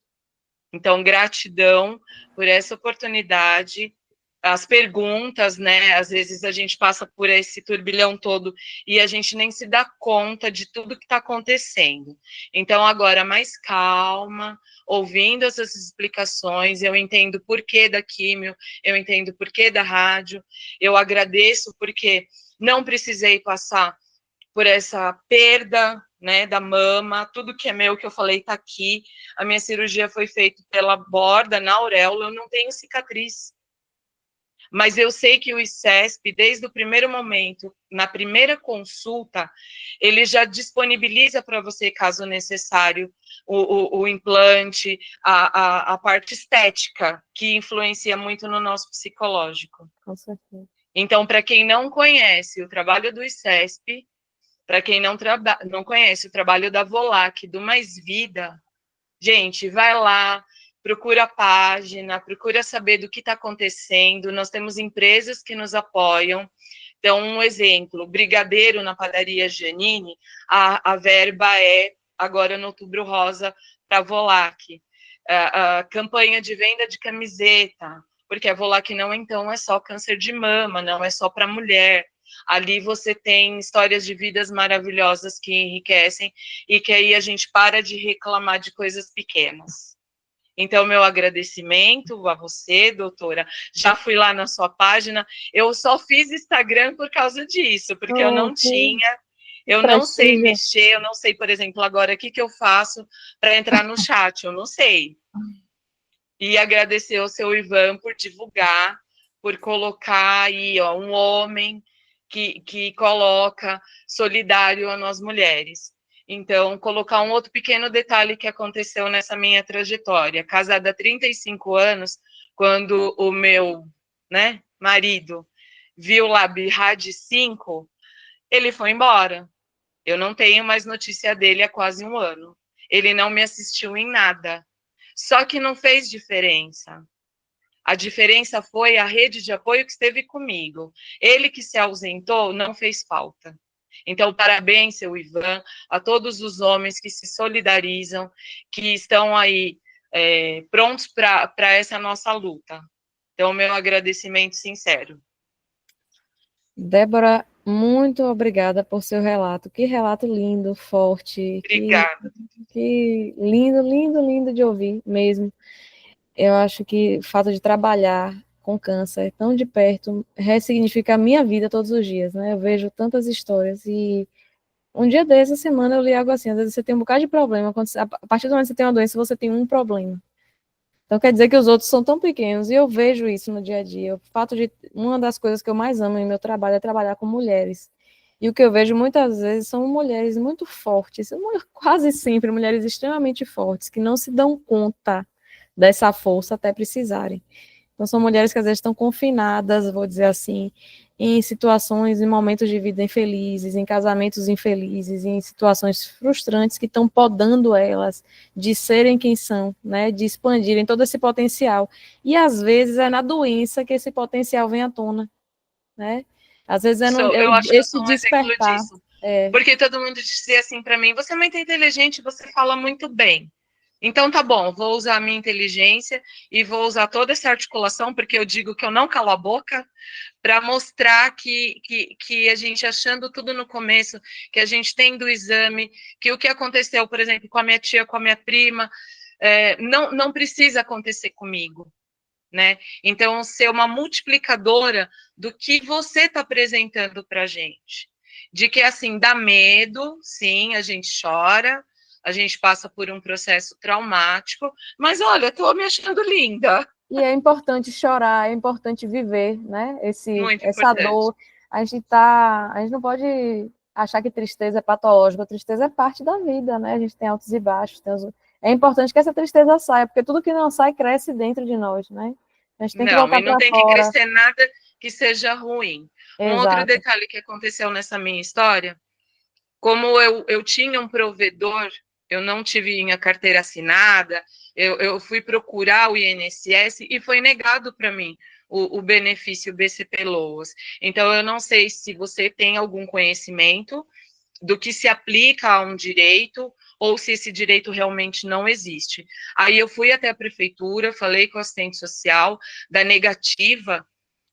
Então, gratidão por essa oportunidade as perguntas, né? Às vezes a gente passa por esse turbilhão todo e a gente nem se dá conta de tudo que está acontecendo. Então, agora, mais calma, ouvindo essas explicações, eu entendo o porquê da químio, eu entendo o porquê da rádio, eu agradeço porque não precisei passar por essa perda, né, da mama, tudo que é meu, que eu falei, está aqui. A minha cirurgia foi feita pela borda, na auréola, eu não tenho cicatriz. Mas eu sei que o ICESP, desde o primeiro momento, na primeira consulta, ele já disponibiliza para você, caso necessário, o implante, a parte estética, que influencia muito no nosso psicológico. Com certeza. Então, para quem não conhece o trabalho do ICESP, para quem não conhece o trabalho da Volac, do Mais Vida, gente, vai lá, procura a página, procura saber do que está acontecendo. Nós temos empresas que nos apoiam. Então, um exemplo, brigadeiro na padaria Janine, a verba é agora no Outubro Rosa para a Volac. A campanha de venda de camiseta, porque a Volac não, então, é só câncer de mama, não é só para mulher. Ali você tem histórias de vidas maravilhosas que enriquecem e que aí a gente para de reclamar de coisas pequenas. Então, meu agradecimento a você, doutora. Já fui lá na sua página. Eu só fiz Instagram por causa disso, porque eu não tinha, eu não sei mexer, eu não sei, por exemplo, agora o que eu faço para entrar no chat, eu não sei. E agradecer ao seu Ivan por divulgar, por colocar aí, ó, um homem que coloca solidário a nós mulheres. Então, colocar um outro pequeno detalhe que aconteceu nessa minha trajetória. Casada há 35 anos, quando o meu, né, marido viu lá Birrad 5, ele foi embora. Eu não tenho mais notícia dele há quase um ano. Ele não me assistiu em nada. Só que não fez diferença. A diferença foi a rede de apoio que esteve comigo. Ele que se ausentou não fez falta. Então, parabéns, seu Ivan, a todos os homens que se solidarizam, que estão aí prontos para essa nossa luta. Então, meu agradecimento sincero. Débora, muito obrigada por seu relato. Que relato lindo, forte. Obrigada. Que lindo, lindo, lindo de ouvir mesmo. Eu acho que o fato de trabalhar com câncer tão de perto ressignifica a minha vida todos os dias, né? Eu vejo tantas histórias e um dia dessa semana eu li algo assim, às vezes você tem um bocado de problema, a partir do momento que você tem uma doença, você tem um problema. Então quer dizer que os outros são tão pequenos, e eu vejo isso no dia a dia. O fato de, uma das coisas que eu mais amo em meu trabalho é trabalhar com mulheres. E o que eu vejo muitas vezes são mulheres muito fortes, quase sempre mulheres extremamente fortes, que não se dão conta dessa força até precisarem. Então, são mulheres que às vezes estão confinadas, vou dizer assim, em situações, em momentos de vida infelizes, em casamentos infelizes, em situações frustrantes que estão podando elas de serem quem são, né, de expandirem todo esse potencial. E às vezes é na doença que esse potencial vem à tona, né? Às vezes Eu acho que eu esse sou um exemplo despertar. disso. Porque todo mundo dizia assim para mim, você é muito inteligente, você fala muito bem. Então, tá bom, vou usar a minha inteligência e vou usar toda essa articulação, porque eu digo que eu não calo a boca, para mostrar que a gente, achando tudo no começo, que a gente tem do exame, que o que aconteceu, por exemplo, com a minha tia, com a minha prima, não precisa acontecer comigo, né? Então, ser uma multiplicadora do que você está apresentando para a gente. De que, assim, dá medo, sim, a gente chora, a gente passa por um processo traumático, mas olha, estou me achando linda. E é importante chorar, é importante viver, né? Essa dor. A gente não pode achar que tristeza é patológica, a tristeza é parte da vida, né? A gente tem altos e baixos. É importante que essa tristeza saia, porque tudo que não sai cresce dentro de nós, né? A gente tem que voltar para fora. Não tem que crescer nada que seja ruim. Exato. Um outro detalhe que aconteceu nessa minha história, como eu tinha um provedor, eu não tive minha carteira assinada, eu fui procurar o INSS e foi negado para mim o benefício BCP Loas. Então, eu não sei se você tem algum conhecimento do que se aplica a um direito ou se esse direito realmente não existe. Aí eu fui até a prefeitura, falei com o assistente social da negativa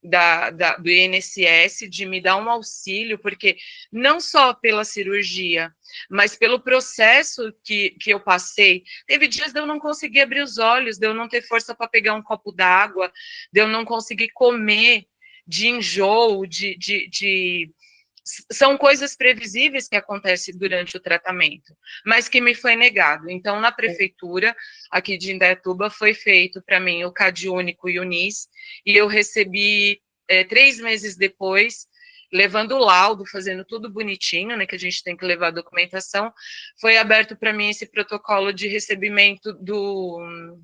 do INSS de me dar um auxílio, porque não só pela cirurgia, mas pelo processo que eu passei. Teve dias de eu não conseguir abrir os olhos, de eu não ter força para pegar um copo d'água, de eu não conseguir comer, de enjoo, são coisas previsíveis que acontecem durante o tratamento, mas que me foi negado. Então, na prefeitura aqui de Indaiatuba, foi feito para mim o CadÚnico e o NIS, e eu recebi 3 meses depois, levando o laudo, fazendo tudo bonitinho, né, que a gente tem que levar a documentação, foi aberto para mim esse protocolo de recebimento do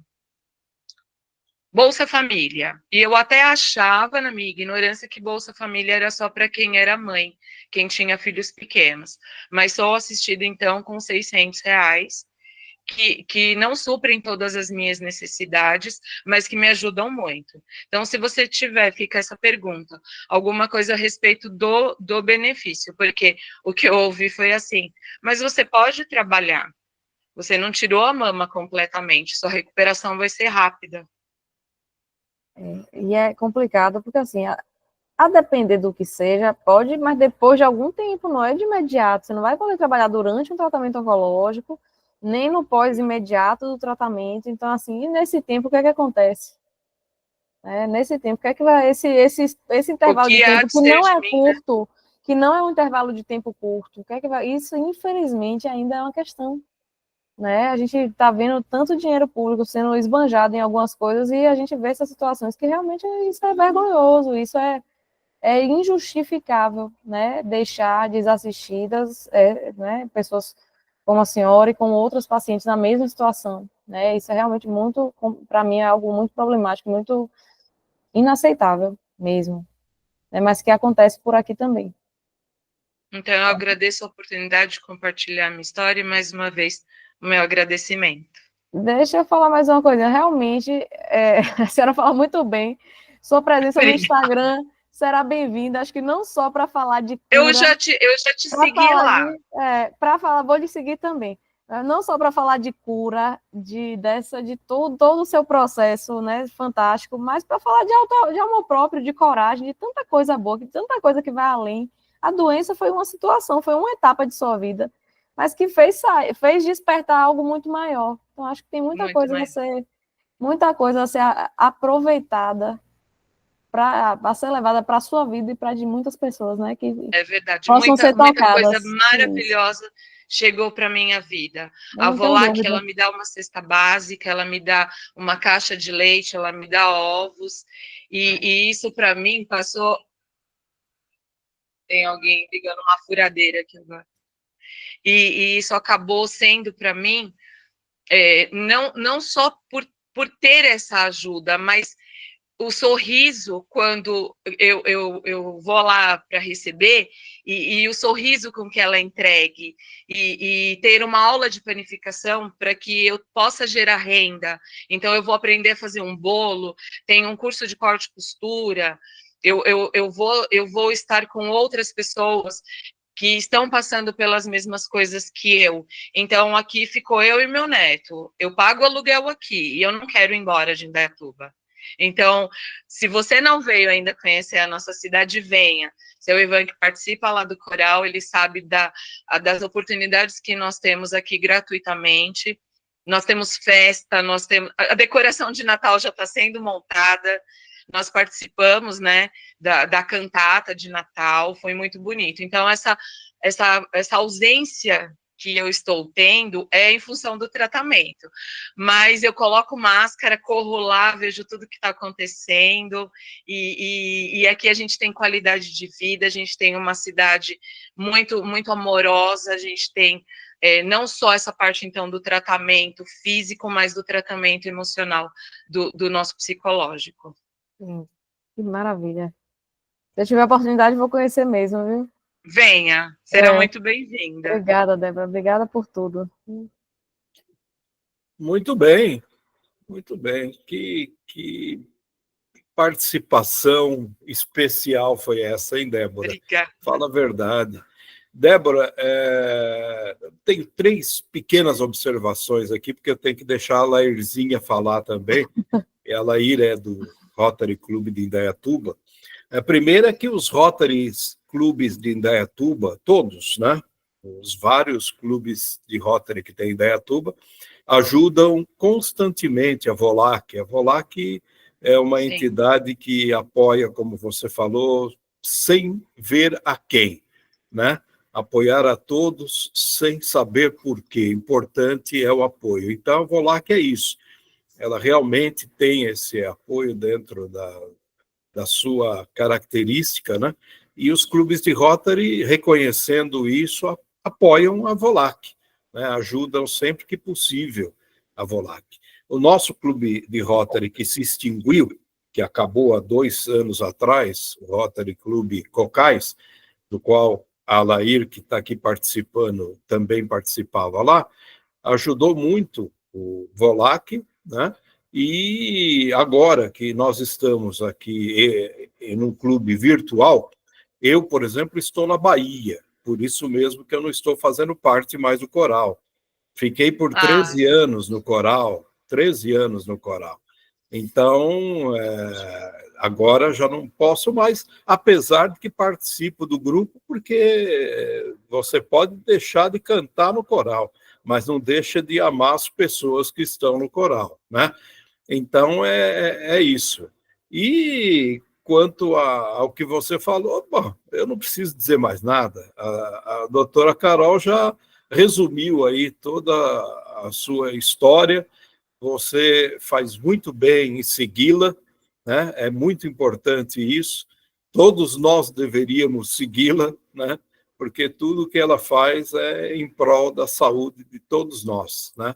Bolsa Família. E eu até achava, na minha ignorância, que Bolsa Família era só para quem era mãe, quem tinha filhos pequenos. Mas sou assistida, então, com R$600, que não suprem todas as minhas necessidades, mas que me ajudam muito. Então, se você tiver, fica essa pergunta, alguma coisa a respeito do benefício, porque o que eu ouvi foi assim, mas você pode trabalhar, você não tirou a mama completamente, sua recuperação vai ser rápida. E é complicado, porque assim, a depender do que seja, pode, mas depois de algum tempo, não é de imediato. Você não vai poder trabalhar durante um tratamento oncológico, nem no pós-imediato do tratamento. Então, assim, e nesse tempo, o que é que acontece? Nesse tempo, o que é que vai, esse intervalo de tempo que não é curto, que não é um intervalo de tempo curto, o que é que vai, isso, infelizmente, ainda é uma questão. Né? A gente está vendo tanto dinheiro público sendo esbanjado em algumas coisas e a gente vê essas situações que realmente isso é vergonhoso, isso é injustificável, né? Deixar desassistidas né? Pessoas como a senhora e com outras pacientes na mesma situação. Né? Isso é realmente muito, para mim, é algo muito problemático, muito inaceitável mesmo, né? Mas que acontece por aqui também. Então, eu agradeço a oportunidade de compartilhar a minha história e, mais uma vez, o meu agradecimento. Deixa eu falar mais uma coisa. Realmente, a senhora fala muito bem. Sua presença no Instagram será bem-vinda. Acho que não só para falar de cura. Eu já te segui lá. Vou lhe seguir também. Não só para falar de cura, de todo o seu processo, né, fantástico, mas para falar de amor próprio, de coragem, de tanta coisa boa, de tanta coisa que vai além. A doença foi uma situação, foi uma etapa de sua vida, mas que fez despertar algo muito maior. Então, acho que tem muita coisa a ser aproveitada para ser levada para a sua vida e para de muitas pessoas, né? Que é verdade, possam ser tocadas. Muita coisa maravilhosa chegou para a minha vida. A Volac, ela me dá uma cesta básica, ela me dá uma caixa de leite, ela me dá ovos, e isso para mim passou... Tem alguém ligando uma furadeira aqui agora. E isso acabou sendo para mim, não só por ter essa ajuda, mas o sorriso quando eu vou lá para receber, e o sorriso com que ela entregue, e ter uma aula de panificação para que eu possa gerar renda. Então, eu vou aprender a fazer um bolo, tem um curso de corte e costura, eu vou estar com outras pessoas que estão passando pelas mesmas coisas que eu. Então, aqui ficou eu e meu neto. Eu pago aluguel aqui, e eu não quero ir embora de Indaiatuba. Então, se você não veio ainda conhecer a nossa cidade, venha. Seu Ivan, que participa lá do coral, ele sabe das oportunidades que nós temos aqui gratuitamente. Nós temos festa, a decoração de Natal já está sendo montada. Nós participamos, né, da cantata de Natal, foi muito bonito. Então, essa ausência que eu estou tendo é em função do tratamento, mas eu coloco máscara, corro lá, vejo tudo que está acontecendo, e aqui a gente tem qualidade de vida, a gente tem uma cidade muito, muito amorosa, a gente tem não só essa parte, então, do tratamento físico, mas do tratamento emocional do nosso psicológico. Sim, que maravilha. Se eu tiver a oportunidade, vou conhecer mesmo, viu? Venha, será muito bem-vinda. Obrigada, Débora. Obrigada por tudo. Muito bem, muito bem. Que participação especial foi essa, hein, Débora? Obrigada. Fala a verdade. Débora, tem 3 pequenas observações aqui, porque eu tenho que deixar a Lairzinha falar também. A Laíra é do Rotary Clube de Indaiatuba. A primeira é que os Rotary clubes de Indaiatuba, todos, né? Os vários clubes de Rotary que tem em Indaiatuba, ajudam constantemente a VOLAC. A VOLAC é uma Sim. entidade que apoia, como você falou, sem ver a quem, né? Apoiar a todos sem saber por quê. Importante é o apoio. Então, a VOLAC é isso. Ela realmente tem esse apoio dentro da sua característica, né? E os clubes de Rotary, reconhecendo isso, apoiam a VOLAC, né? Ajudam sempre que possível a VOLAC. O nosso clube de Rotary, que se extinguiu, que acabou há 2 anos atrás, o Rotary Clube Cocais, do qual a Alair, que está aqui participando, também participava lá, ajudou muito o VOLAC, né? E agora que nós estamos aqui em um clube virtual, eu, por exemplo, estou na Bahia, por isso mesmo que eu não estou fazendo parte mais do coral. Fiquei por 13 anos no coral, 13 anos no coral. Então, agora já não posso mais, apesar de que participo do grupo, porque você pode deixar de cantar no coral, mas não deixa de amar as pessoas que estão no coral, né? Então, é isso. E quanto ao que você falou, bom, eu não preciso dizer mais nada. A doutora Carol já resumiu aí toda a sua história. Você faz muito bem em segui-la, né? É muito importante isso. Todos nós deveríamos segui-la, né? Porque tudo que ela faz é em prol da saúde de todos nós, né?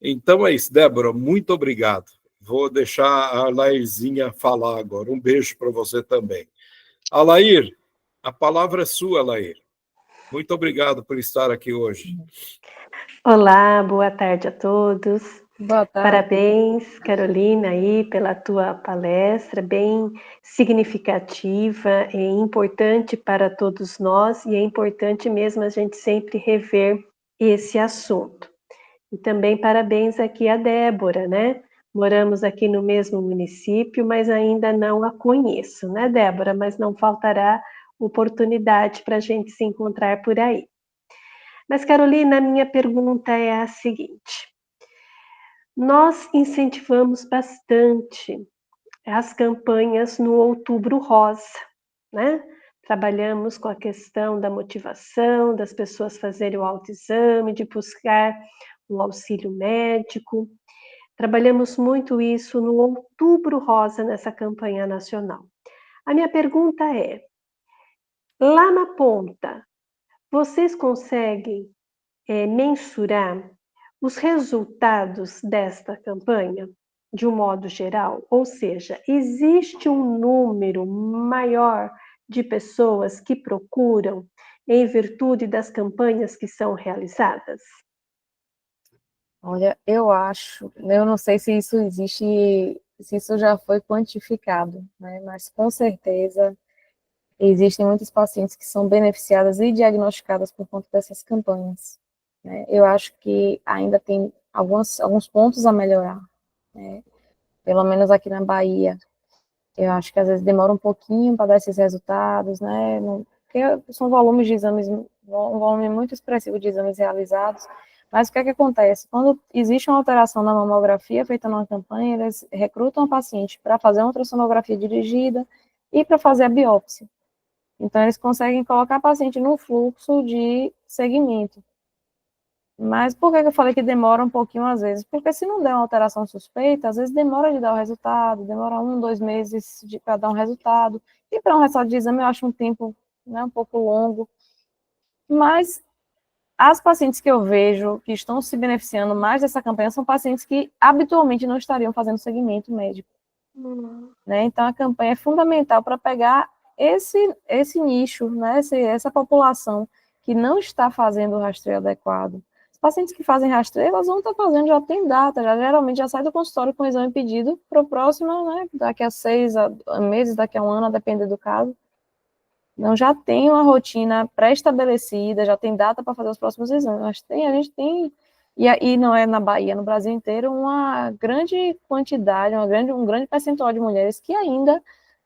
Então é isso, Débora, muito obrigado. Vou deixar a Lairzinha falar agora. Um beijo para você também. Alair, a palavra é sua, Alair. Muito obrigado por estar aqui hoje. Olá, boa tarde a todos. Boa tarde. Parabéns, Carolina, aí pela tua palestra, bem significativa e importante para todos nós, e é importante mesmo a gente sempre rever esse assunto. E também parabéns aqui a Débora, né? Moramos aqui no mesmo município, mas ainda não a conheço, né, Débora? Mas não faltará oportunidade para a gente se encontrar por aí. Mas, Carolina, a minha pergunta é a seguinte: nós incentivamos bastante as campanhas no Outubro Rosa, né? Trabalhamos com a questão da motivação, das pessoas fazerem o autoexame, de buscar um auxílio médico. Trabalhamos muito isso no Outubro Rosa, nessa campanha nacional. A minha pergunta é: lá na ponta, vocês conseguem mensurar os resultados desta campanha, de um modo geral? Ou seja, existe um número maior de pessoas que procuram em virtude das campanhas que são realizadas? Olha, eu não sei se isso existe, se isso já foi quantificado, né? Mas com certeza existem muitos pacientes que são beneficiadas e diagnosticadas por conta dessas campanhas, né? Eu acho que ainda tem alguns pontos a melhorar, né? Pelo menos aqui na Bahia. Eu acho que às vezes demora um pouquinho para dar esses resultados, né? Porque são volumes de exames, um volume muito expressivo de exames realizados. Mas o que é que acontece? Quando existe uma alteração na mamografia feita numa campanha, eles recrutam a paciente para fazer uma ultrassonografia dirigida e para fazer a biópsia. Então, eles conseguem colocar a paciente num fluxo de segmento. Mas por que eu falei que demora um pouquinho às vezes? Porque se não der uma alteração suspeita, às vezes demora de dar o resultado, demora 1, 2 meses para dar um resultado. E para um resultado de exame eu acho um tempo, né, um pouco longo. Mas as pacientes que eu vejo que estão se beneficiando mais dessa campanha são pacientes que habitualmente não estariam fazendo segmento médico. Né? Então a campanha é fundamental para pegar esse nicho, né, essa população que não está fazendo o rastreio adequado. Os pacientes que fazem rastreio, elas vão estar fazendo, já tem data, geralmente já sai do consultório com o exame pedido para o próximo, né, daqui a 6 meses, daqui a 1 ano, a depender do caso. Então já tem uma rotina pré-estabelecida, já tem data para fazer os próximos exames. Mas a gente tem, e aí não é na Bahia, no Brasil inteiro, uma grande quantidade, um grande percentual de mulheres que ainda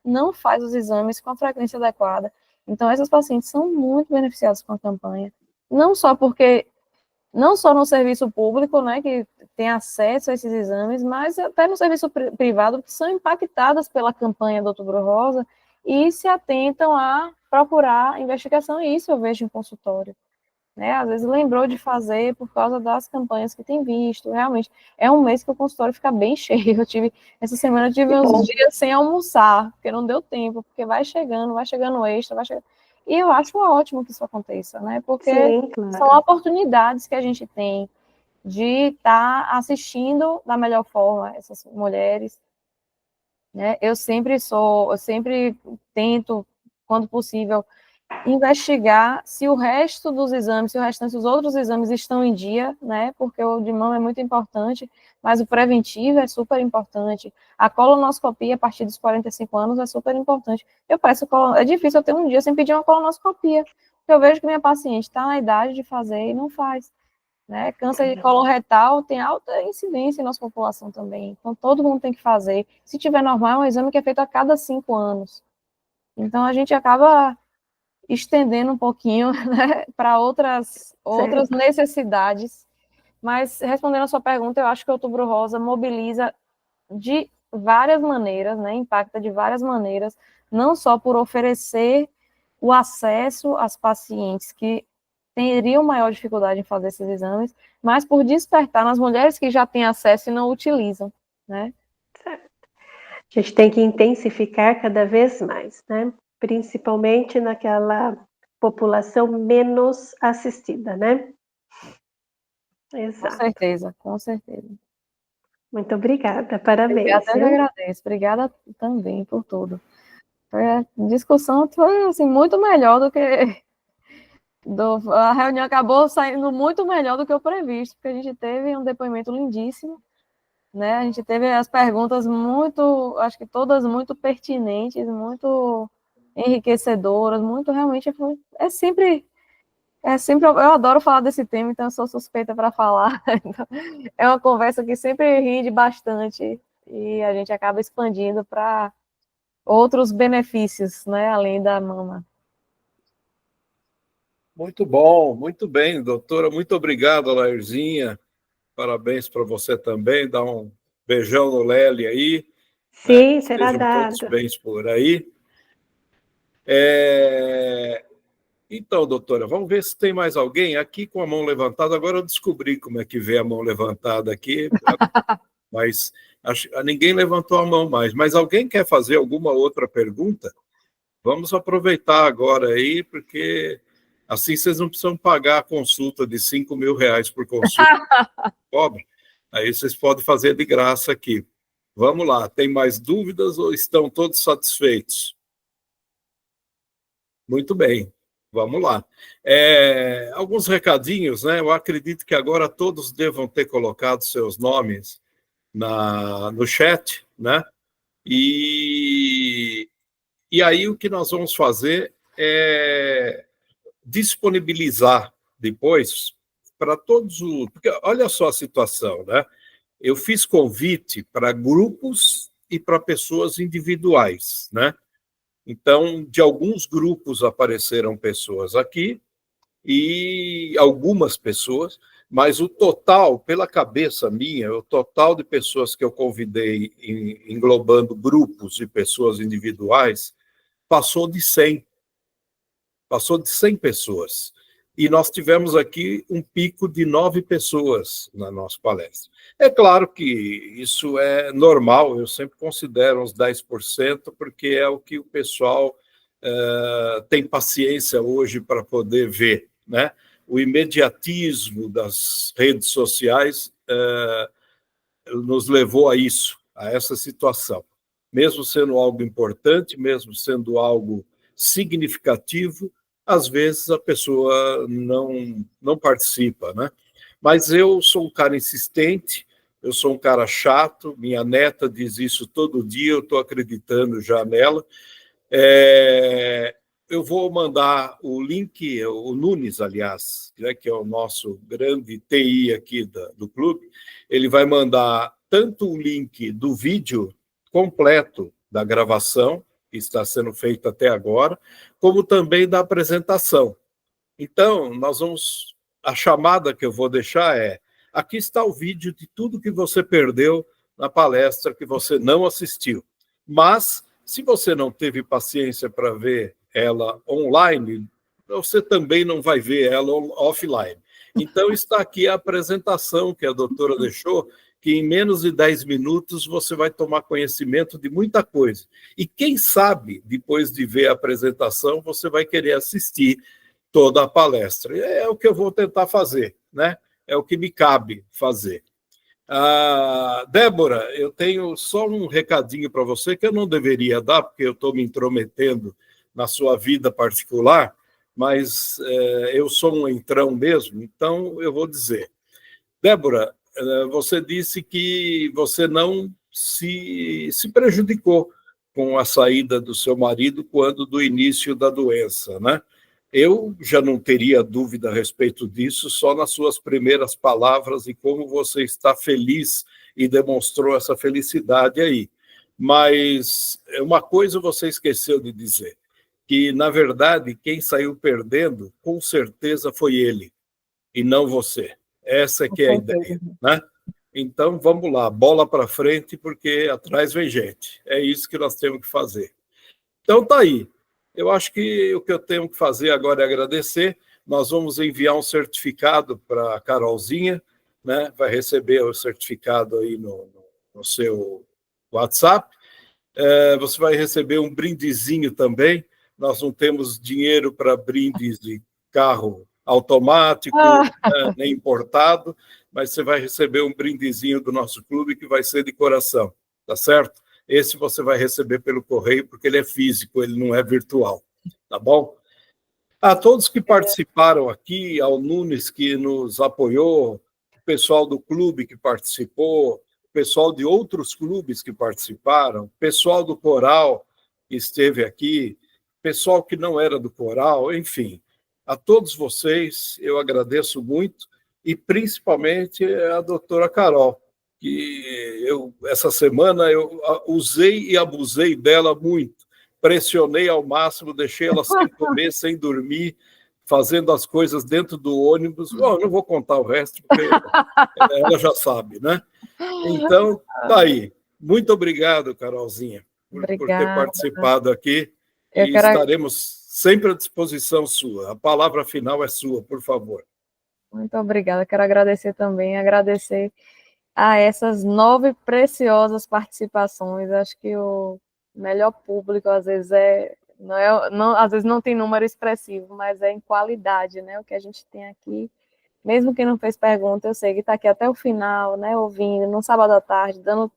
não faz os exames com a frequência adequada. Então, essas pacientes são muito beneficiadas com a campanha. Não só no serviço público, né, que tem acesso a esses exames, mas até no serviço privado, que são impactadas pela campanha do Outubro Rosa e se atentam a procurar investigação, e isso eu vejo em consultório. Né? Às vezes lembrou de fazer por causa das campanhas que tem visto. Realmente, é um mês que o consultório fica bem cheio. Essa semana eu tive uns dias sem almoçar, porque não deu tempo, porque vai chegando extra, vai chegando. E eu acho ótimo que isso aconteça, né? Porque Sim, claro. são oportunidades que a gente tem de estar assistindo da melhor forma essas mulheres. Né? Eu sempre tento, quando possível, investigar se o resto dos exames, se o restante dos outros exames estão em dia, né? Porque o de mama é muito importante, mas o preventivo é super importante. A colonoscopia a partir dos 45 anos é super importante. É difícil eu ter um dia sem pedir uma colonoscopia, porque eu vejo que minha paciente está na idade de fazer e não faz. Né? Câncer de coloretal tem alta incidência em nossa população também, então todo mundo tem que fazer. Se tiver normal, é um exame que é feito a cada 5 anos. Então a gente acaba estendendo um pouquinho, né, para outras necessidades. Mas, respondendo a sua pergunta, eu acho que o Outubro Rosa mobiliza de várias maneiras, né, impacta de várias maneiras, não só por oferecer o acesso às pacientes que teriam maior dificuldade em fazer esses exames, mas por despertar nas mulheres que já têm acesso e não utilizam, né? Certo. A gente tem que intensificar cada vez mais, né? Principalmente naquela população menos assistida, né? Exato. Com certeza. Muito obrigada, parabéns. Obrigada, eu que agradeço. Obrigada também por tudo. A discussão foi assim, muito melhor do que... A reunião acabou saindo muito melhor do que o previsto, porque a gente teve um depoimento lindíssimo, né? A gente teve as perguntas muito, acho que todas muito pertinentes, muito enriquecedoras, muito realmente eu adoro falar desse tema, então eu sou suspeita para falar. Então, é uma conversa que sempre rende bastante e a gente acaba expandindo para outros benefícios, né, além da mama. Muito bom, muito bem, doutora. Muito obrigado, Lairzinha. Parabéns para você também. Dá um beijão no Lely aí. Sim, Né? será Estejam todos dado. bem por aí. Então, doutora, vamos ver se tem mais alguém aqui com a mão levantada. Agora eu descobri como é que vê a mão levantada aqui, mas ninguém levantou a mão mais. Mas alguém quer fazer alguma outra pergunta? Vamos aproveitar agora aí, porque assim vocês não precisam pagar a consulta de R$5.000 por consulta. Pobre. Aí vocês podem fazer de graça aqui. Vamos lá, tem mais dúvidas ou estão todos satisfeitos? Muito bem, vamos lá. Alguns recadinhos, né? Eu acredito que agora todos devam ter colocado seus nomes no chat, né? E aí o que nós vamos fazer é disponibilizar depois para todos os... Porque olha só a situação, né? Eu fiz convite para grupos e para pessoas individuais, né? Então, de alguns grupos apareceram pessoas aqui e algumas pessoas, mas o total, pela cabeça minha, o total de pessoas que eu convidei, englobando grupos e pessoas individuais, passou de 100. Passou de 100 pessoas. E nós tivemos aqui um pico de 9 pessoas na nossa palestra. É claro que isso é normal, eu sempre considero uns 10%, porque é o que o pessoal tem paciência hoje para poder ver, né? O imediatismo das redes sociais nos levou a isso, a essa situação. Mesmo sendo algo importante, mesmo sendo algo significativo, às vezes a pessoa não participa, né? Mas eu sou um cara insistente, eu sou um cara chato, minha neta diz isso todo dia, eu estou acreditando já nela. Eu vou mandar o link, o Nunes, aliás, né, que é o nosso grande TI aqui do clube, ele vai mandar tanto o link do vídeo completo da gravação, que está sendo feito até agora, como também da apresentação. Então, a chamada que eu vou deixar é: aqui está o vídeo de tudo que você perdeu na palestra que você não assistiu. Mas, se você não teve paciência para ver ela online, você também não vai ver ela offline. Então, está aqui a apresentação que a doutora deixou, que em menos de 10 minutos você vai tomar conhecimento de muita coisa. E quem sabe, depois de ver a apresentação, você vai querer assistir toda a palestra. É o que eu vou tentar fazer, né? É o que me cabe fazer. Débora, eu tenho só um recadinho para você que eu não deveria dar, porque eu estou me intrometendo na sua vida particular, mas eu sou um entrão mesmo, então eu vou dizer. Débora, você disse que você não se prejudicou com a saída do seu marido quando do início da doença, né? Eu já não teria dúvida a respeito disso, só nas suas primeiras palavras e como você está feliz e demonstrou essa felicidade aí. Mas uma coisa você esqueceu de dizer, que, na verdade, quem saiu perdendo, com certeza foi ele, e não você. Essa que é a ideia, né? Então, vamos lá, bola para frente, porque atrás vem gente. É isso que nós temos que fazer. Então, tá aí. Eu acho que o que eu tenho que fazer agora é agradecer. Nós vamos enviar um certificado para a Carolzinha, né? Vai receber o certificado aí no seu WhatsApp. Você vai receber um brindezinho também. Nós não temos dinheiro para brindes de carro automático, né, nem importado, mas você vai receber um brindezinho do nosso clube que vai ser de coração, tá certo? Esse você vai receber pelo correio, porque ele é físico, ele não é virtual, tá bom? A todos que participaram aqui, ao Nunes que nos apoiou, o pessoal do clube que participou, o pessoal de outros clubes que participaram, o pessoal do coral que esteve aqui, pessoal que não era do coral, enfim, a todos vocês eu agradeço muito, e principalmente a doutora Carol, que essa semana eu usei e abusei dela muito, pressionei ao máximo, deixei ela sem comer, sem dormir, fazendo as coisas dentro do ônibus. Bom, eu não vou contar o resto, porque ela já sabe, né? Então, tá aí. Muito obrigado, Carolzinha, por ter participado aqui. E estaremos sempre à disposição sua. A palavra final é sua, por favor. Muito obrigada. Quero agradecer também, agradecer a essas 9 preciosas participações. Acho que o melhor público, às vezes, às vezes não tem número expressivo, mas é em qualidade, né? O que a gente tem aqui. Mesmo quem não fez pergunta, eu sei que está aqui até o final, né? Ouvindo, no sábado à tarde, dando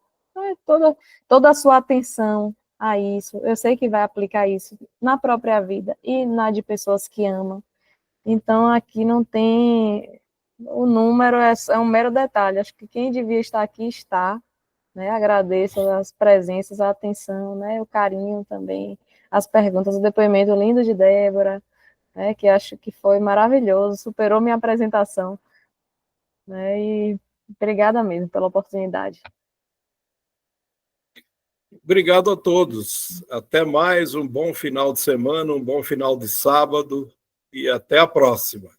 toda a sua atenção a isso. Eu sei que vai aplicar isso na própria vida e na de pessoas que amam. Então, aqui não tem... O número é um mero detalhe. Acho que quem devia estar aqui está, né? Agradeço as presenças, a atenção, né? O carinho também, as perguntas, o depoimento lindo de Débora, né? Que acho que foi maravilhoso, superou minha apresentação, né? E obrigada mesmo pela oportunidade. Obrigado a todos. Até mais, um bom final de semana, um bom final de sábado e até a próxima.